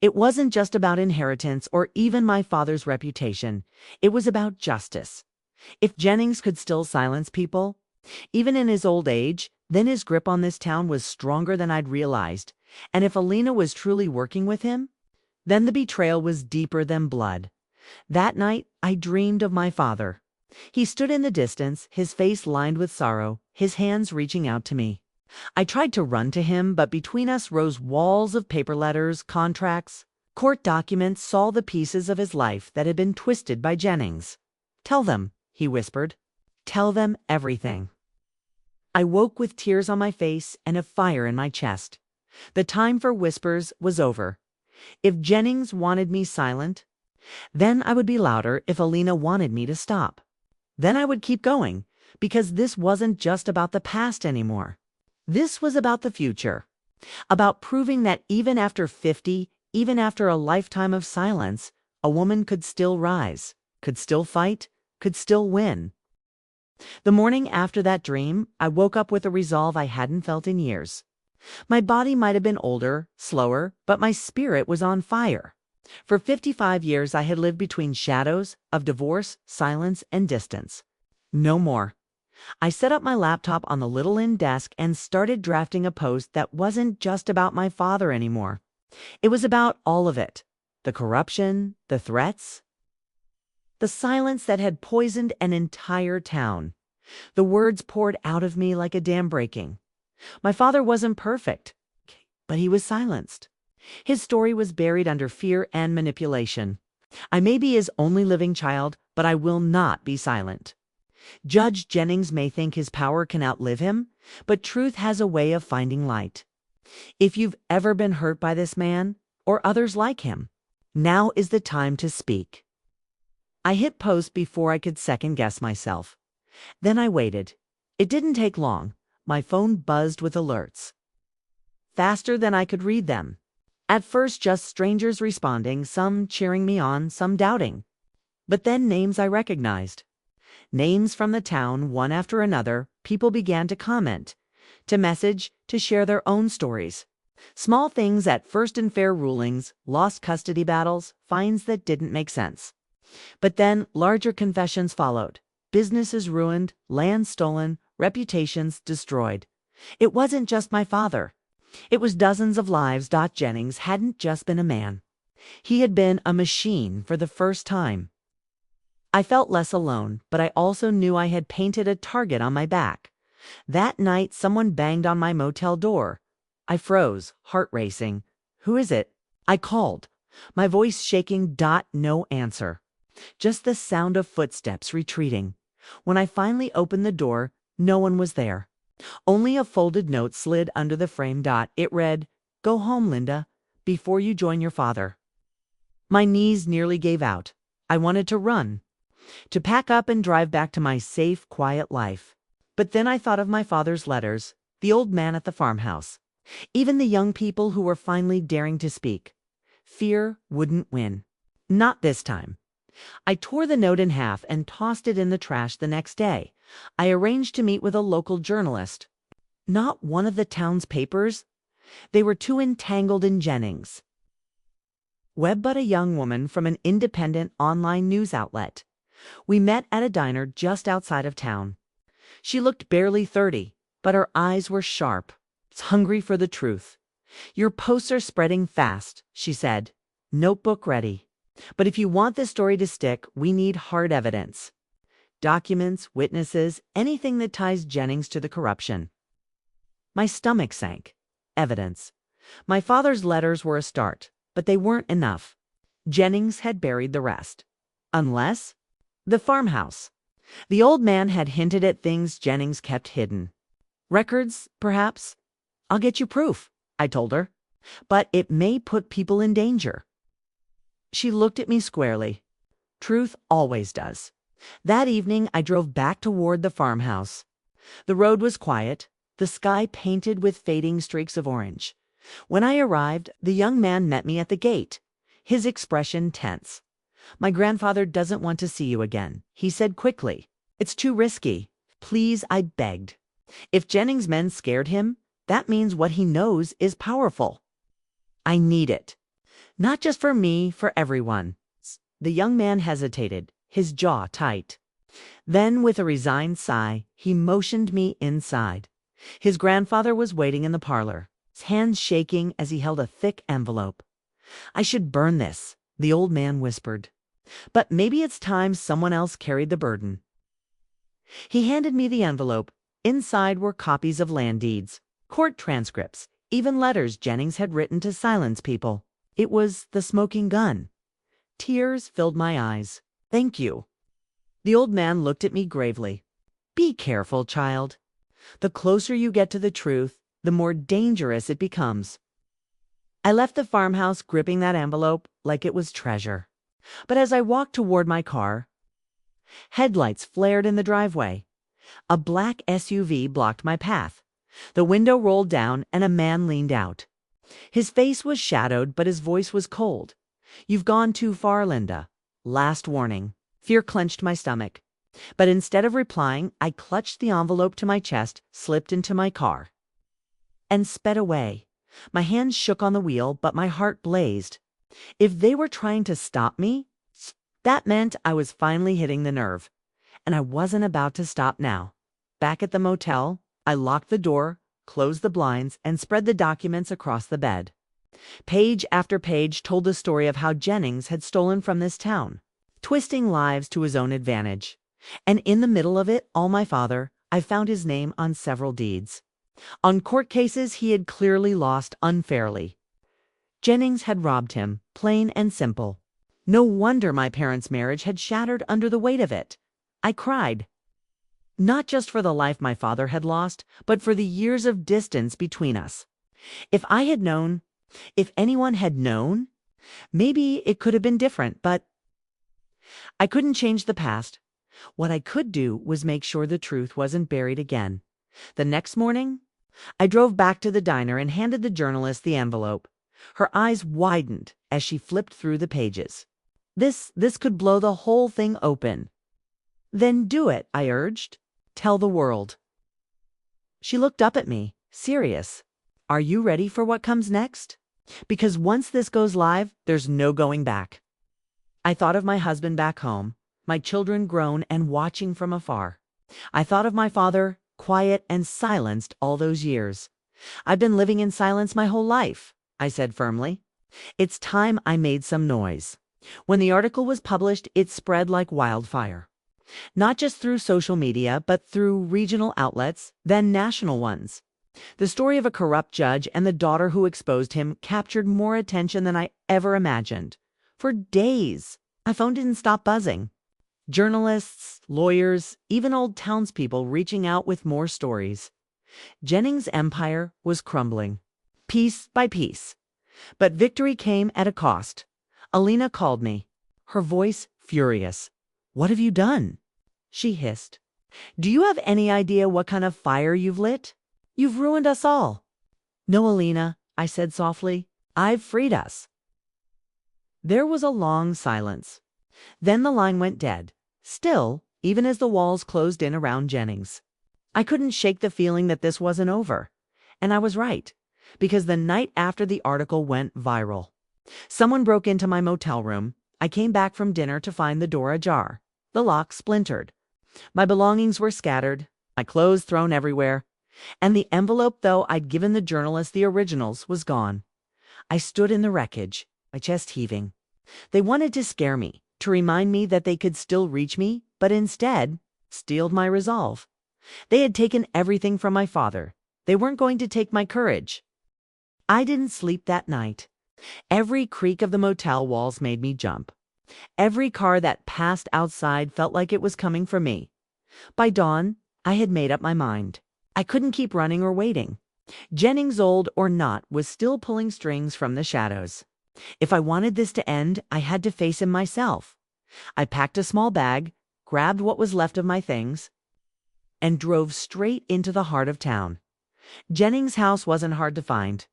It wasn't just about inheritance or even my father's reputation. It was about justice. If Jennings could still silence people, even in his old age, then his grip on this town was stronger than I'd realized. And if Alina was truly working with him, then the betrayal was deeper than blood. That night, I dreamed of my father. He stood in the distance, his face lined with sorrow, his hands reaching out to me. I tried to run to him, but between us rose walls of paper letters, contracts, court documents, all the pieces of his life that had been twisted by Jennings. "Tell them," he whispered. "Tell them everything." I woke with tears on my face and a fire in my chest. The time for whispers was over. If Jennings wanted me silent, then I would be louder. If Alina wanted me to stop, then I would keep going, because this wasn't just about the past anymore. This was about the future, about proving that even after 50, even after a lifetime of silence, a woman could still rise, could still fight, could still win. The morning after that dream, I woke up with a resolve I hadn't felt in years. My body might have been older, slower, but my spirit was on fire. For 55 years, I had lived between shadows of divorce, silence, and distance. No more. I set up my laptop on the little inn desk and started drafting a post that wasn't just about my father anymore. It was about all of it. The corruption, the threats, the silence that had poisoned an entire town. The words poured out of me like a dam breaking. My father wasn't perfect, but he was silenced. His story was buried under fear and manipulation. I may be his only living child, but I will not be silent. Judge Jennings may think his power can outlive him, but truth has a way of finding light. If you've ever been hurt by this man, or others like him, now is the time to speak. I hit post before I could second-guess myself. Then I waited. It didn't take long. My phone buzzed with alerts, faster than I could read them. At first, just strangers responding, some cheering me on, some doubting. But then names I recognized. Names from the town, one after another. People began to comment, to message, to share their own stories. Small things at first and fair rulings, lost custody battles, fines that didn't make sense. But then larger confessions followed. Businesses ruined, land stolen, reputations destroyed. It wasn't just my father. It was dozens of lives. Jennings hadn't just been a man. He had been a machine for the first time. I felt less alone, but I also knew I had painted a target on my back. That night, someone banged on my motel door. I froze, heart racing. "Who is it?" I called, my voice shaking. No answer. Just the sound of footsteps retreating. When I finally opened the door, no one was there. Only a folded note slid under the frame. It read, "Go home, Linda, before you join your father." My knees nearly gave out. I wanted to run, to pack up and drive back to my safe, quiet life. But then I thought of my father's letters, the old man at the farmhouse, even the young people who were finally daring to speak. Fear wouldn't win. Not this time. I tore the note in half and tossed it in the trash the next day. I arranged to meet with a local journalist. Not one of the town's papers, They were too entangled in Jennings' web, but a young woman from an independent online news outlet. We met at a diner just outside of town. She looked barely 30, but her eyes were sharp, hungry for the truth. "Your posts are spreading fast," she said. "Notebook ready. But if you want this story to stick, we need hard evidence. Documents, witnesses, anything that ties Jennings to the corruption." My stomach sank. Evidence. My father's letters were a start, but they weren't enough. Jennings had buried the rest. Unless the farmhouse. The old man had hinted at things Jennings kept hidden. Records, perhaps? "I'll get you proof," I told her. "But it may put people in danger." She looked at me squarely. Truth always does. That evening, I drove back toward the farmhouse. The road was quiet, the sky painted with fading streaks of orange. When I arrived, the young man met me at the gate, his expression tense. "My grandfather doesn't want to see you again," he said quickly. "It's too risky." "Please," I begged. "If Jennings' men scared him, that means what he knows is powerful. I need it. Not just for me, for everyone." The young man hesitated, his jaw tight. Then, with a resigned sigh, he motioned me inside. His grandfather was waiting in the parlor, his hands shaking as he held a thick envelope. "I should burn this," the old man whispered. "But maybe it's time someone else carried the burden." He handed me the envelope. Inside were copies of land deeds, court transcripts, even letters Jennings had written to silence people. It was the smoking gun. Tears filled my eyes. "Thank you." The old man looked at me gravely. "Be careful, child. The closer you get to the truth, the more dangerous it becomes." I left the farmhouse gripping that envelope like it was treasure. But as I walked toward my car, headlights flared in the driveway. A black SUV blocked my path. The window rolled down and a man leaned out. His face was shadowed, but his voice was cold. "You've gone too far, Linda. Last warning." Fear clenched my stomach. But instead of replying, I clutched the envelope to my chest, slipped into my car, and sped away. My hands shook on the wheel, but my heart blazed. If they were trying to stop me, that meant I was finally hitting the nerve. And I wasn't about to stop now. Back at the motel, I locked the door, closed the blinds, and spread the documents across the bed. Page after page told the story of how Jennings had stolen from this town, twisting lives to his own advantage. And in the middle of it, all my father, I found his name on several deeds. On court cases he had clearly lost unfairly. Jennings had robbed him, plain and simple. No wonder my parents' marriage had shattered under the weight of it. I cried. Not just for the life my father had lost, but for the years of distance between us. If I had known, if anyone had known, maybe it could have been different, but I couldn't change the past. What I could do was make sure the truth wasn't buried again. The next morning, I drove back to the diner and handed the journalist the envelope. Her eyes widened as she flipped through the pages. This could blow the whole thing open. "Then do it," I urged. "Tell the world." She looked up at me, serious. "Are you ready for what comes next? Because once this goes live, there's no going back." I thought of my husband back home, my children grown and watching from afar. I thought of my father, quiet and silenced all those years. "I've been living in silence my whole life," I said firmly. "It's time I made some noise." When the article was published, it spread like wildfire. Not just through social media, but through regional outlets, then national ones. The story of a corrupt judge and the daughter who exposed him captured more attention than I ever imagined. For days, my phone didn't stop buzzing. Journalists, lawyers, even old townspeople reaching out with more stories. Jennings' empire was crumbling, piece by piece. But victory came at a cost. Alina called me, her voice furious. "What have you done?" she hissed. "Do you have any idea what kind of fire you've lit? You've ruined us all." "No, Alina," I said softly. "I've freed us." There was a long silence. Then the line went dead, still, even as the walls closed in around Jennings. I couldn't shake the feeling that this wasn't over. And I was right. because the night after the article went viral, someone broke into my motel room. I came back from dinner to find the door ajar, the lock splintered. My belongings were scattered, my clothes thrown everywhere, and the envelope, though I'd given the journalist the originals, was gone. I stood in the wreckage, my chest heaving. They wanted to scare me, to remind me that they could still reach me, but instead steeled my resolve. They had taken everything from my father. They weren't going to take my courage. I didn't sleep that night. Every creak of the motel walls made me jump. Every car that passed outside felt like it was coming for me. By dawn, I had made up my mind. I couldn't keep running or waiting. Jennings, old or not, was still pulling strings from the shadows. If I wanted this to end, I had to face him myself. I packed a small bag, grabbed what was left of my things, and drove straight into the heart of town. Jennings' house wasn't hard to find.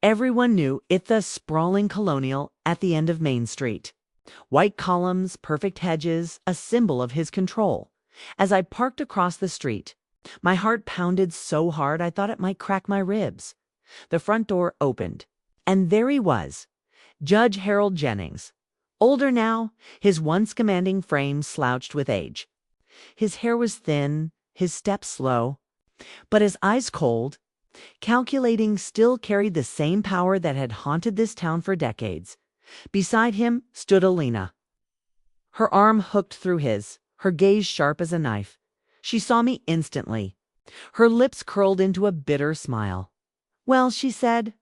Everyone knew it, the sprawling colonial at the end of Main Street. White columns, perfect hedges, a symbol of his control. As I parked across the street, my heart pounded so hard I thought it might crack my ribs. The front door opened, and there he was, Judge Harold Jennings. Older now, his once commanding frame slouched with age. His hair was thin, his step slow, but his eyes cold. Calculating still carried the same power that had haunted this town for decades. Beside him stood Alina. Her arm hooked through his, her gaze sharp as a knife. She saw me instantly. Her lips curled into a bitter smile. "Well," she said,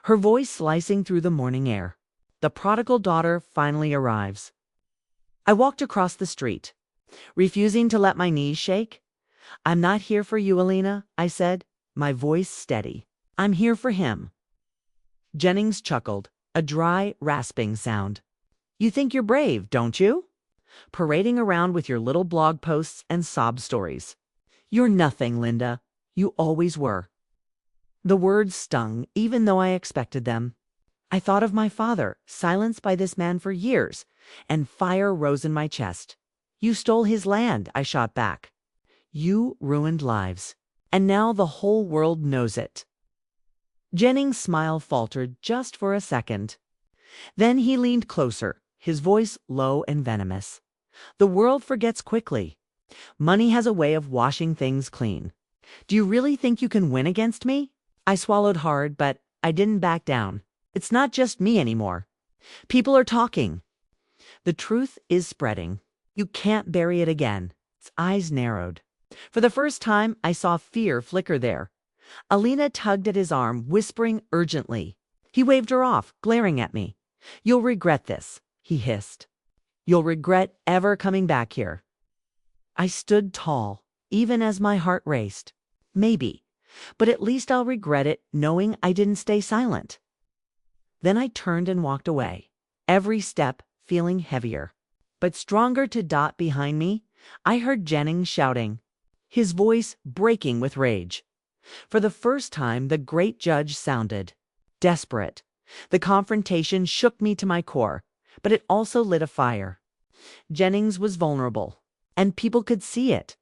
her voice slicing through the morning air, "the prodigal daughter finally arrives." I walked across the street, refusing to let my knees shake. "I'm not here for you, Alina," I said, my voice steady. "I'm here for him." Jennings chuckled, a dry, rasping sound. "You think you're brave, don't you? Parading around with your little blog posts and sob stories. You're nothing, Linda. You always were." The words stung, even though I expected them. I thought of my father, silenced by this man for years, and fire rose in my chest. "You stole his land," I shot back. "You ruined lives, and now the whole world knows it." Jennings' smile faltered just for a second. Then he leaned closer, his voice low and venomous. "The world forgets quickly. Money has a way of washing things clean. Do you really think you can win against me?" I swallowed hard, but I didn't back down. "It's not just me anymore. People are talking. The truth is spreading. You can't bury it again." His eyes narrowed. For the first time, I saw fear flicker there. Alina tugged at his arm, whispering urgently. He waved her off, glaring at me. "You'll regret this," he hissed. "You'll regret ever coming back here." I stood tall, even as my heart raced. Maybe, but at least I'll regret it knowing I didn't stay silent. Then I turned and walked away, every step feeling heavier. But stronger to dot behind me, I heard Jennings shouting, his voice breaking with rage. For the first time, the great judge sounded desperate. The confrontation shook me to my core, but it also lit a fire. Jennings was vulnerable, and people could see it.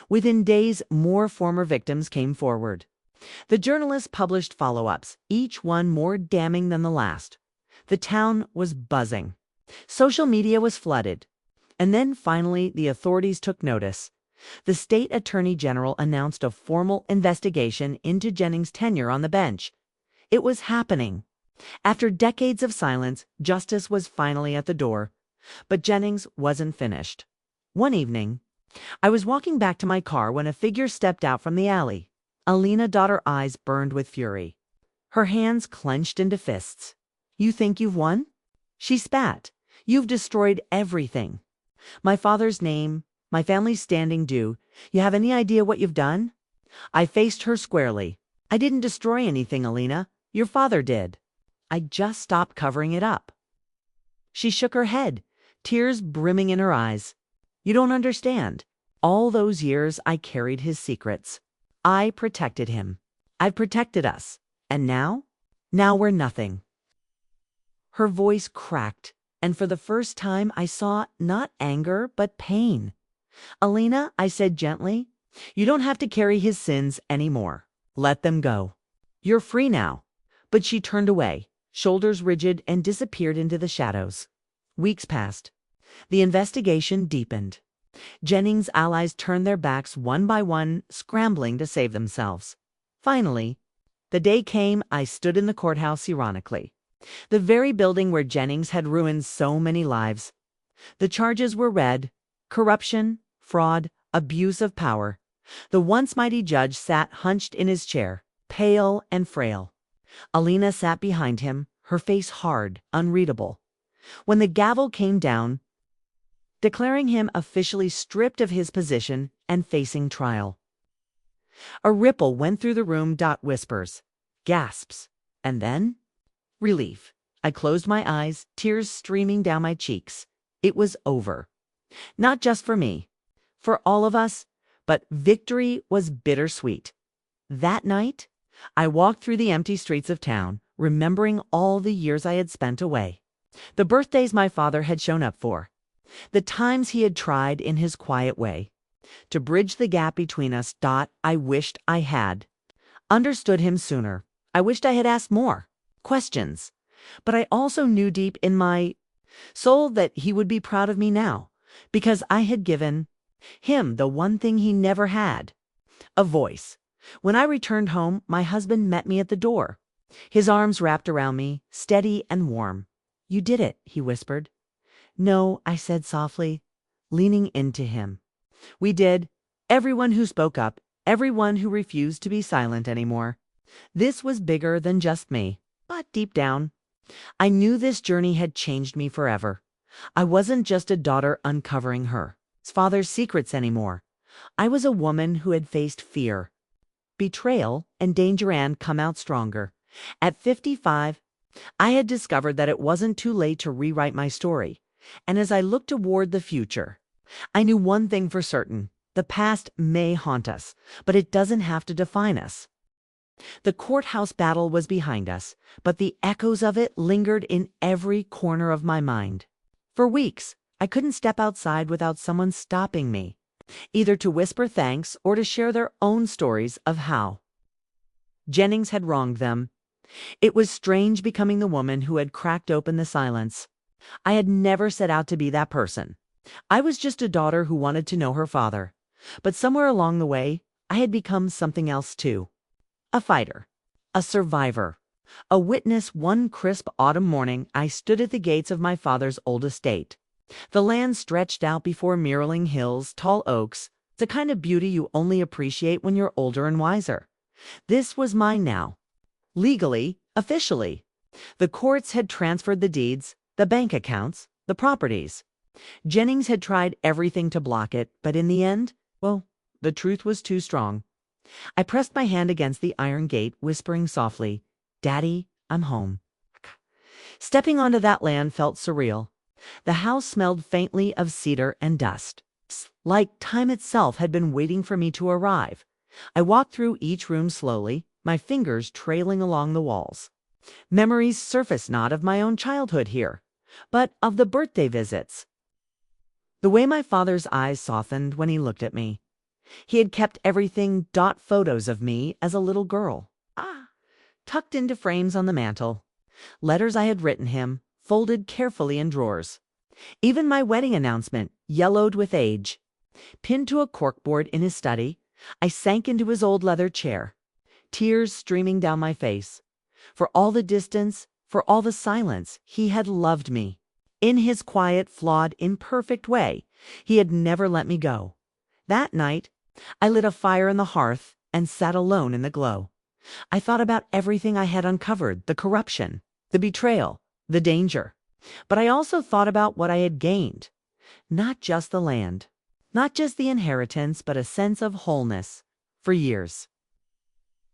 Within days, more former victims came forward. The journalists published follow-ups, each one more damning than the last. The town was buzzing. Social media was flooded. And then finally, the authorities took notice. The state attorney general announced a formal investigation into Jennings' tenure on the bench. It was happening. After decades of silence, justice was finally at the door. But Jennings wasn't finished. One evening, I was walking back to my car when a figure stepped out from the alley. Alina, her eyes burned with fury. Her hands clenched into fists. "You think you've won?" She spat. "You've destroyed everything. My father's name, my family's standing due. You have any idea what you've done?" I faced her squarely. "I didn't destroy anything, Alina. Your father did. I just stopped covering it up." She shook her head, tears brimming in her eyes. "You don't understand. All those years I carried his secrets. I protected him. I've protected us. And now? Now we're nothing." Her voice cracked, and for the first time I saw not anger but pain. "Alina," I said gently, "you don't have to carry his sins anymore. Let them go. You're free now. But she turned away, shoulders rigid, and disappeared into the shadows. Weeks passed. The investigation deepened. Jennings' allies turned their backs one by one, scrambling to save themselves. Finally, the day came. I stood in the courthouse ironically. The very building where Jennings had ruined so many lives. The charges were read: corruption, fraud, abuse of power. The once mighty judge sat hunched in his chair, pale and frail. Alina sat behind him, her face hard, unreadable. When the gavel came down, declaring him officially stripped of his position and facing trial, a ripple went through the room. Whispers, gasps, and then relief. I closed my eyes, tears streaming down my cheeks. It was over. Not just for me, for all of us, but victory was bittersweet. That night, I walked through the empty streets of town, remembering all the years I had spent away. The birthdays my father had shown up for. The times he had tried in his quiet way to bridge the gap between us. I wished I had understood him sooner. I wished I had asked more questions. But I also knew deep in my soul that he would be proud of me now, because I had given him the one thing he never had: a voice. When I returned home, my husband met me at the door, his arms wrapped around me, steady and warm. "You did it," he whispered. "No," I said softly, leaning into him. "We did. Everyone who spoke up, everyone who refused to be silent anymore. This was bigger than just me." But deep down, I knew this journey had changed me forever. I wasn't just a daughter uncovering her father's secrets anymore. I was a woman who had faced fear, betrayal, and danger and come out stronger. At 55, I had discovered that it wasn't too late to rewrite my story. And as I looked toward the future, I knew one thing for certain: the past may haunt us, but it doesn't have to define us. The courthouse battle was behind us, but the echoes of it lingered in every corner of my mind. For weeks, I couldn't step outside without someone stopping me, either to whisper thanks or to share their own stories of how Jennings had wronged them. It was strange becoming the woman who had cracked open the silence. I had never set out to be that person. I was just a daughter who wanted to know her father. But somewhere along the way, I had become something else too. A fighter, a survivor, a witness. One crisp autumn morning, I stood at the gates of my father's old estate. The land stretched out before mirroring hills, tall oaks, the kind of beauty you only appreciate when you're older and wiser. This was mine now. Legally, officially. The courts had transferred the deeds, the bank accounts, the properties. Jennings had tried everything to block it, but in the end, well, the truth was too strong. I pressed my hand against the iron gate, whispering softly, "Daddy, I'm home." Stepping onto that land felt surreal. The house smelled faintly of cedar and dust, like time itself had been waiting for me to arrive. I walked through each room slowly, my fingers trailing along the walls. Memories surfaced, not of my own childhood here, but of the birthday visits. The way my father's eyes softened when he looked at me. He had kept everything. Photos of me as a little girl, tucked into frames on the mantel. Letters I had written him, folded carefully in drawers. Even my wedding announcement, yellowed with age. Pinned to a corkboard in his study, I sank into his old leather chair, tears streaming down my face. For all the distance, for all the silence, he had loved me. In his quiet, flawed, imperfect way, he had never let me go. That night, I lit a fire in the hearth and sat alone in the glow. I thought about everything I had uncovered: the corruption, the betrayal, the danger. But I also thought about what I had gained. Not just the land, not just the inheritance, but a sense of wholeness. For years,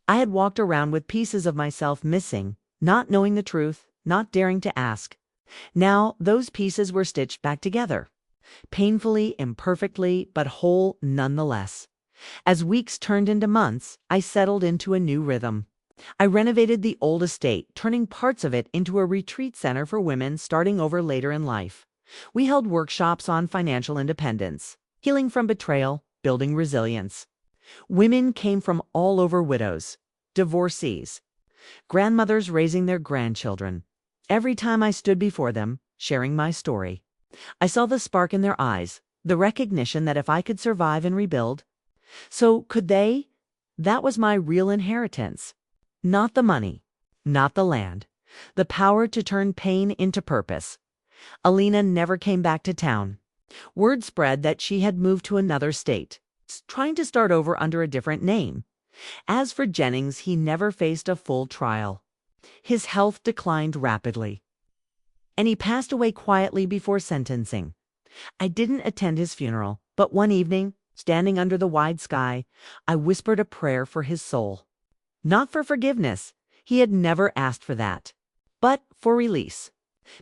I had walked around with pieces of myself missing, not knowing the truth, not daring to ask. Now those pieces were stitched back together. Painfully, imperfectly, but whole nonetheless. As weeks turned into months, I settled into a new rhythm. I renovated the old estate, turning parts of it into a retreat center for women starting over later in life. We held workshops on financial independence, healing from betrayal, building resilience. Women came from all over: widows, divorcees, grandmothers raising their grandchildren. Every time I stood before them, sharing my story, I saw the spark in their eyes, the recognition that if I could survive and rebuild, so could they. That was my real inheritance. Not the money, not the land, the power to turn pain into purpose. Alina never came back to town. Word spread that she had moved to another state, trying to start over under a different name. As for Jennings, he never faced a full trial. His health declined rapidly, and he passed away quietly before sentencing. I didn't attend his funeral, but one evening, standing under the wide sky, I whispered a prayer for his soul. Not for forgiveness, he had never asked for that, but for release.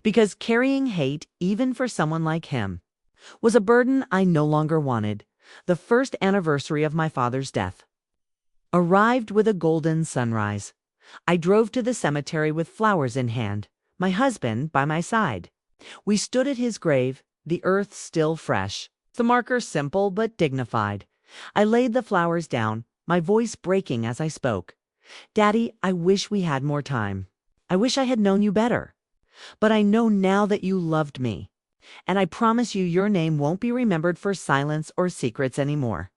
Because carrying hate, even for someone like him, was a burden I no longer wanted. The first anniversary of my father's death arrived with a golden sunrise. I drove to the cemetery with flowers in hand, my husband by my side. We stood at his grave, the earth still fresh, the marker simple but dignified. I laid the flowers down, my voice breaking as I spoke. Daddy, I wish we had more time. I wish I had known you better. But I know now that you loved me. And I promise you your name won't be remembered for silence or secrets anymore.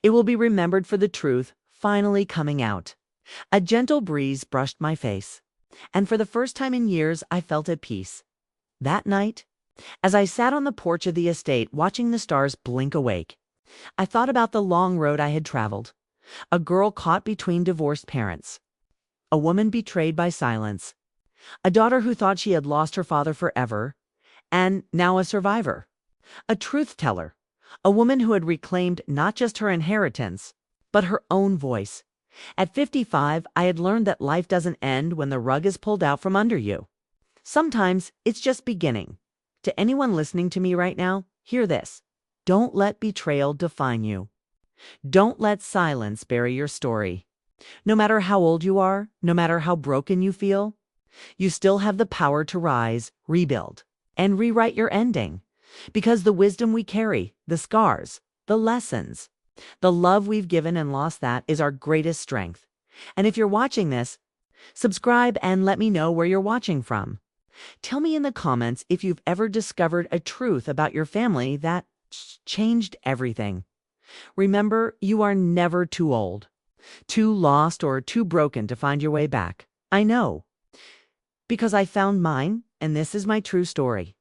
It will be remembered for the truth finally coming out. A gentle breeze brushed my face, and for the first time in years I felt at peace. That night, as I sat on the porch of the estate watching the stars blink awake, I thought about the long road I had traveled. A girl caught between divorced parents. A woman betrayed by silence. A daughter who thought she had lost her father forever, and now a survivor. A truth teller. A woman who had reclaimed not just her inheritance, but her own voice. At 55, I had learned that life doesn't end when the rug is pulled out from under you. Sometimes it's just beginning. To anyone listening to me right now, hear this. Don't let betrayal define you. Don't let silence bury your story. No matter how old you are, no matter how broken you feel, you still have the power to rise, rebuild, and rewrite your ending. Because the wisdom we carry, the scars, the lessons, the love we've given and lost, that is our greatest strength. And if you're watching this, subscribe and let me know where you're watching from. Tell me in the comments if you've ever discovered a truth about your family that changed everything. Remember, you are never too old, too lost, or too broken to find your way back. I know, because I found mine, and this is my true story.